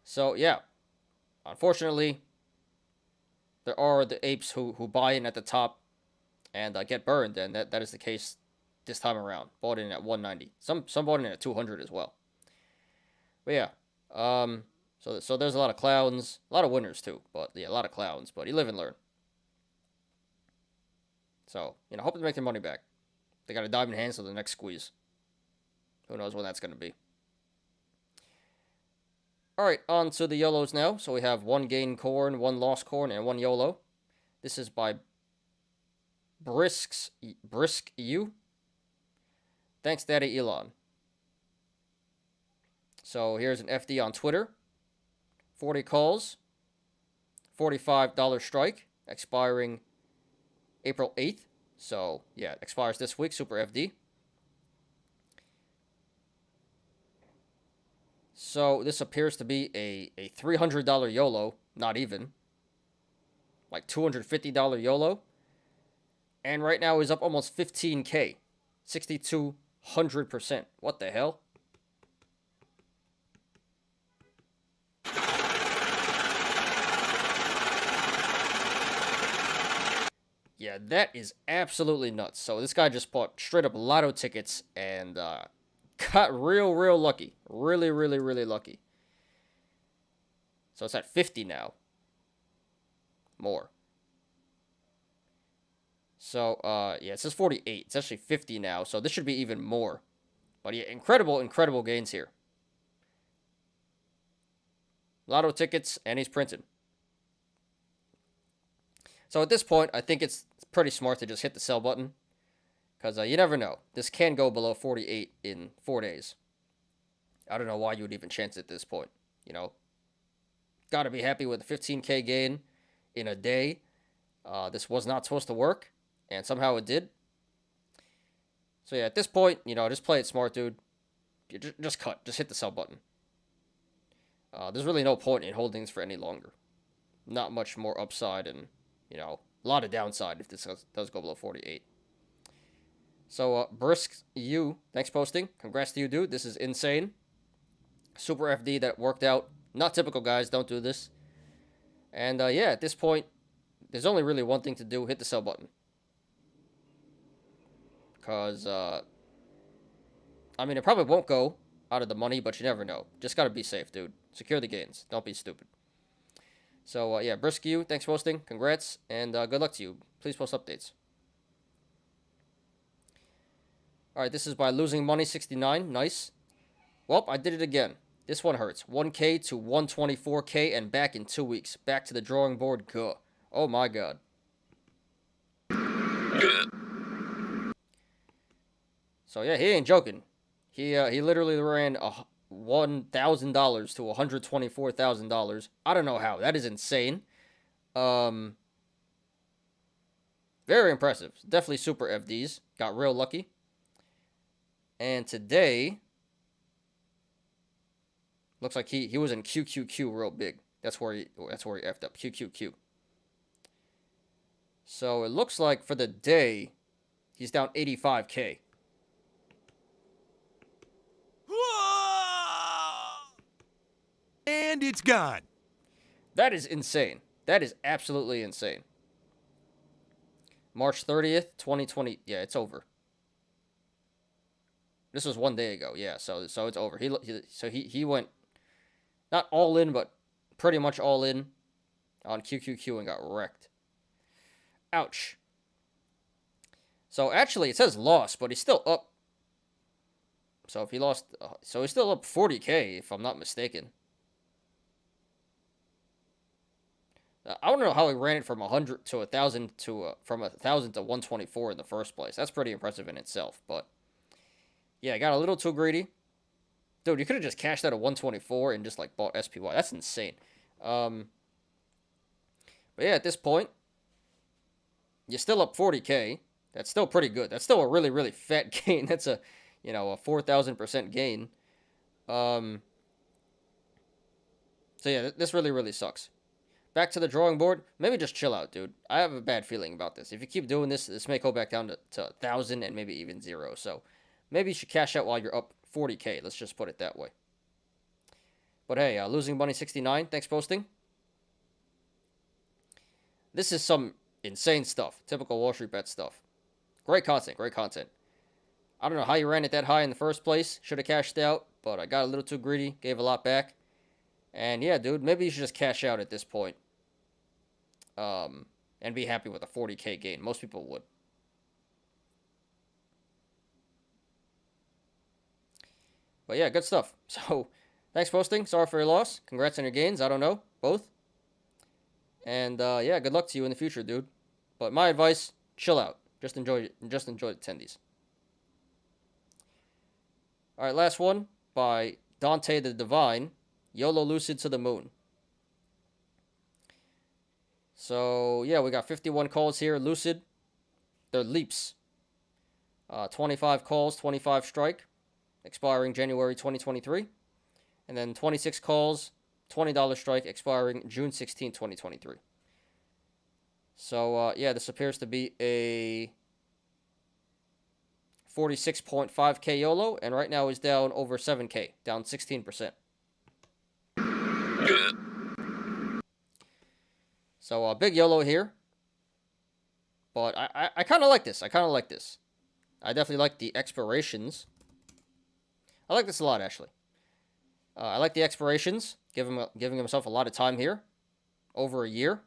So yeah. Unfortunately, there are the apes who buy in at the top and get burned, and that is the case this time around. Bought in at 190. Some bought in at 200 as well. But yeah. So there's a lot of clowns, a lot of winners too, but yeah, a lot of clowns. But you live and learn. So, hope to make their money back. They got a diamond hands to the next squeeze. Who knows when that's going to be. Alright, on to the YOLOs now. So we have one gain corn, one lost corn, and one YOLO. This is by Brisk U. Thanks, Daddy Elon. So here's an FD on Twitter. 40 calls. $45 strike. Expiring April 8th. So, yeah, it expires this week. Super FD. So, this appears to be a $300 YOLO. Not even. Like $250 YOLO. And right now is up almost 15K. 6,200%. What the hell? Yeah, that is absolutely nuts. So this guy just bought straight up lotto tickets and Got real lucky. Really lucky. So it's at 50 now. More. So, yeah, it says 48. It's actually 50 now, so this should be even more. But yeah, incredible gains here. Lotto tickets, and he's printed. So at this point, I think it's pretty smart to just hit the sell button. Because you never know. This can go below 48 in 4 days. I don't know why you would even chance it at this point. You know, got to be happy with a 15K gain in a day. This was not supposed to work, and somehow it did. So yeah, at this point, you know, just play it smart, dude. You just cut. Just hit the sell button. There's really no point in holding this for any longer. Not much more upside and, you know, a lot of downside if this does go below 48. So, Brisk U, thanks for posting. Congrats to you, dude. This is insane. Super FD that worked out. Not typical, guys. Don't do this. And, yeah, at this point, there's only really one thing to do. Hit the sell button. Because, I mean, it probably won't go out of the money, but you never know. Just got to be safe, dude. Secure the gains. Don't be stupid. So, yeah, Brisk U, thanks for posting. Congrats. And good luck to you. Please post updates. Alright, this is by Losing Money 69. Nice. Well, I did it again. This one hurts. 1K to 124K and back in 2 weeks. Back to the drawing board. Gah. Oh my god. So yeah, he ain't joking. He literally ran $1,000 to $124,000. I don't know how. That is insane. Very impressive. Definitely super FDs. Got real lucky. And today, looks like he was in QQQ real big. That's where he effed up. QQQ. So it looks like for the day, he's down 85K. And it's gone. That is insane. That is absolutely insane. March 30th, 2020. Yeah, it's over. This was 1 day ago, yeah. So it's over. He went not all in, but pretty much all in on QQQ and got wrecked. Ouch. So actually, it says loss, but he's still up. So if he lost, so he's still up 40K, if I'm not mistaken. I don't know how he ran it from 100 to 1,000 to from 1,000 to 124 in the first place. That's pretty impressive in itself, but. Yeah, I got a little too greedy. Dude, you could have just cashed out at 124 and just, like, bought SPY. That's insane. But yeah, at this point, you're still up 40K. That's still pretty good. That's still a really fat gain. That's a, you know, a 4,000% gain. So yeah, this really sucks. Back to the drawing board. Maybe just chill out, dude. I have a bad feeling about this. If you keep doing this, this may go back down to 1,000 and maybe even 0. So maybe you should cash out while you're up 40K. Let's just put it that way. But hey, Losing Money 69, thanks for posting. This is some insane stuff. Typical Wall Street Bet stuff. Great content. I don't know how you ran it that high in the first place. Should have cashed out, but I got a little too greedy. Gave a lot back. And yeah, dude, maybe you should just cash out at this point. And be happy with a 40K gain. Most people would. But yeah, good stuff. So, thanks for posting. Sorry for your loss. Congrats on your gains. I don't know. Both. And yeah, good luck to you in the future, dude. But my advice, chill out. Just enjoy the attendees. Alright, last one by Dante the Divine. YOLO Lucid to the moon. So, yeah, we got 51 calls here. Lucid. They're leaps. 25 calls, 25 strike. Expiring January 2023. And then 26 calls, $20 strike, expiring June 16, 2023. So, yeah, this appears to be a 46.5K YOLO, and right now is down over 7K, down 16%. So, big YOLO here. But I kind of like this. I definitely like the expirations. I like this a lot, actually. I like the expirations, giving himself a lot of time here, over a year.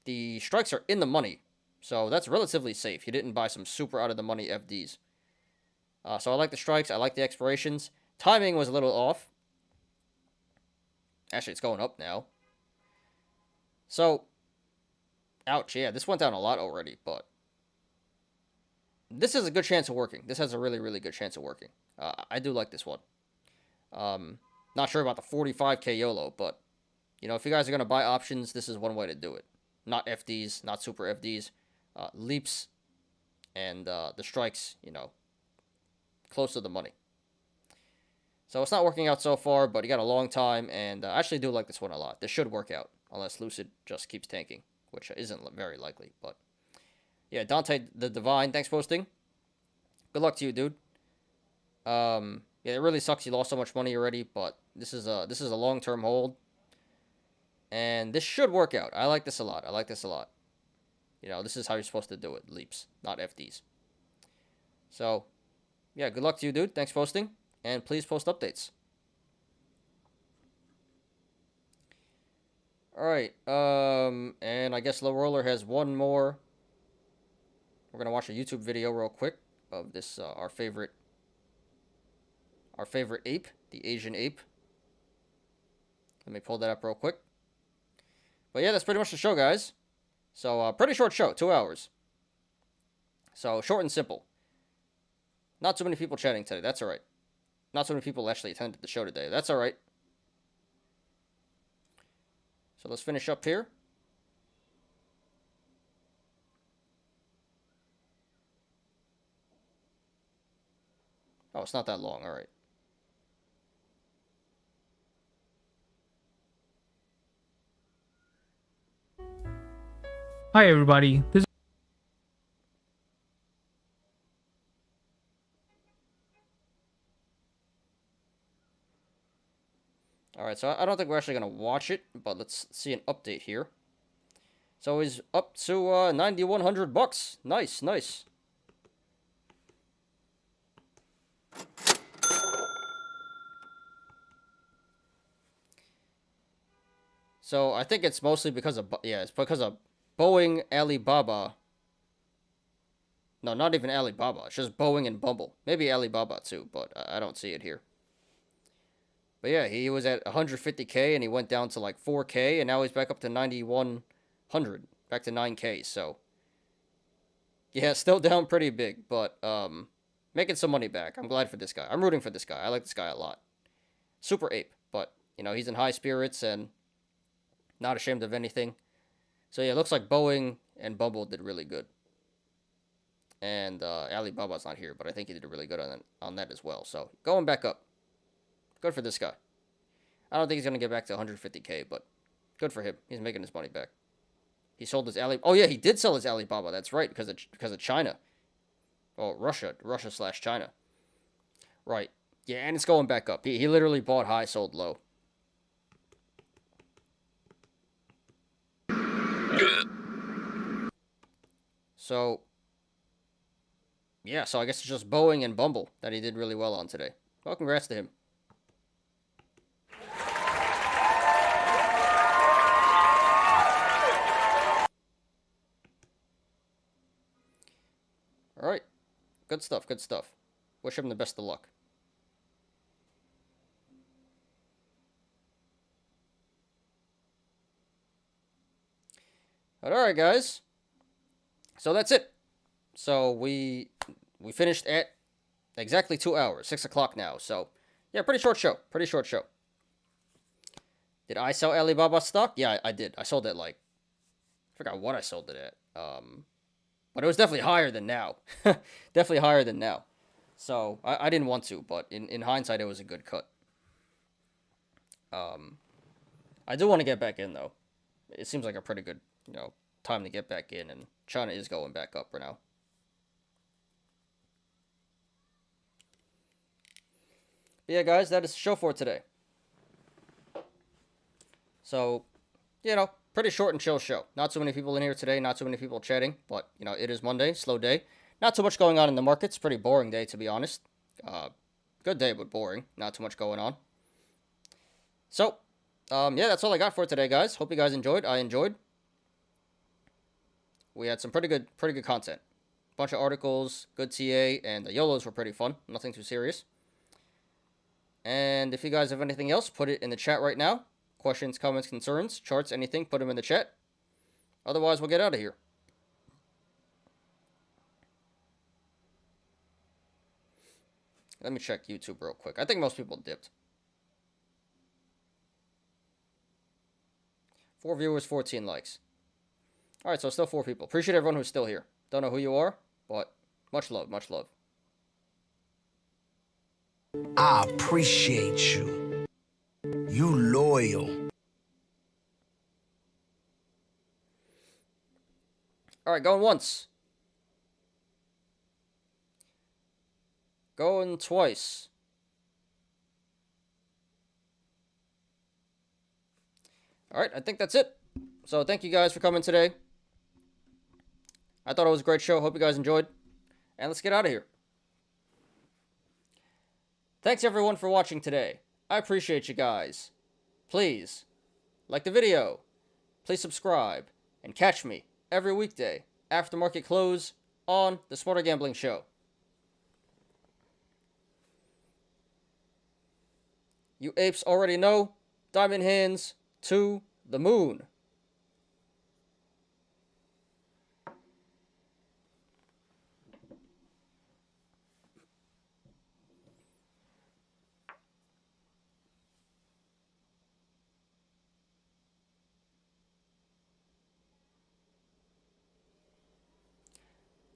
The strikes are in the money, so that's relatively safe. He didn't buy some super out of the money FDs. So I like the strikes. I like the expirations. Timing was a little off. Actually, it's going up now. So, ouch. Yeah, this went down a lot already, but this is a good chance of working. This has a really, really good chance of working. I do like this one. Not sure about the 45k YOLO, but, you know, if you guys are going to buy options, this is one way to do it. Not FDs, not super FDs. Leaps and the strikes, you know, close to the money. So it's not working out so far, but you got a long time, and I actually do like this one a lot. This should work out, unless Lucid just keeps tanking, which isn't very likely, but yeah, Dante the Divine, thanks for posting. Good luck to you, dude. Yeah, it really sucks you lost so much money already, but this is a long-term hold, and this should work out. I like this a lot. I like this a lot. You know, this is how you're supposed to do it. Leaps, not FDs. So, yeah, good luck to you, dude. Thanks for posting, and please post updates. All right, and I guess Low Roller has one more. We're gonna watch a YouTube video real quick of this our favorite ape, the Asian ape. Let me pull that up real quick. But yeah, that's pretty much the show, guys. So pretty short show, 2 hours. So short and simple. Not too many people chatting today. That's all right. Not so many people actually attended the show today. That's all right. So let's finish up here. Oh, it's not that long. All right. Hi everybody, Alright, so I don't think we're actually going to watch it, but let's see an update here. So he's up to 9,100 bucks. Nice, nice. So I think it's mostly because of, yeah, it's because of Boeing, Alibaba. No, not even Alibaba. It's just Boeing and Bumble. Maybe Alibaba too, but I don't see it here. But yeah, he was at 150k and he went down to like 4k and now he's back up to 9,100, back to 9k. So yeah, still down pretty big, but making some money back. I'm glad for this guy. I'm rooting for this guy. I like this guy a lot. Super ape, but you know, he's in high spirits and not ashamed of anything. So yeah, it looks like Boeing and Bumble did really good. And Alibaba's not here, but I think he did really good on that as well. So going back up. Good for this guy. I don't think he's going to get back to 150k, but good for him. He's making his money back. He sold his Oh yeah, he did sell his Alibaba. That's right, because of China. Oh, Russia/China. Right. Yeah, and it's going back up. He literally bought high, sold low. So, yeah, so I guess it's just Boeing and Bumble that he did really well on today. Well, congrats to him. All right. Good stuff, good stuff. Wish him the best of luck. All right, guys. So that's it. So we finished at exactly 2 hours, 6 o'clock now. So yeah, pretty short show. Pretty short show. Did I sell Alibaba stock? Yeah, I did. I sold it like, I forgot what I sold it at. But it was definitely higher than now. Definitely higher than now. So I didn't want to, but in hindsight, it was a good cut. I do want to get back in though. It seems like a pretty good, time to get back in, and China is going back up for now. But yeah, guys, that is the show for today. So, pretty short and chill show. Not so many people in here today, not so many people chatting, but, it is Monday, slow day. Not so much going on in the markets, pretty boring day, to be honest. Good day, but boring. Not too much going on. So, yeah, that's all I got for today, guys. Hope you guys enjoyed. I enjoyed. We had some pretty good content. Bunch of articles, good TA, and the YOLOs were pretty fun. Nothing too serious. And if you guys have anything else, put it in the chat right now. Questions, comments, concerns, charts, anything, put them in the chat. Otherwise, we'll get out of here. Let me check YouTube real quick. I think most people dipped. 4 viewers, 14 likes. Alright, so still 4 people. Appreciate everyone who's still here. Don't know who you are, but much love, much love. I appreciate you. You loyal. Alright, going once. Going twice. Alright, I think that's it. So thank you guys for coming today. I thought it was a great show. Hope you guys enjoyed. And let's get out of here. Thanks everyone for watching today. I appreciate you guys. Please, like the video. Please subscribe. And catch me every weekday after market close on the Smarter Gambling Show. You apes already know. Diamond hands to the moon.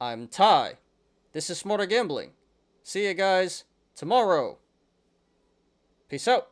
I'm Ty. This is Smarter Gambling. See you guys tomorrow. Peace out.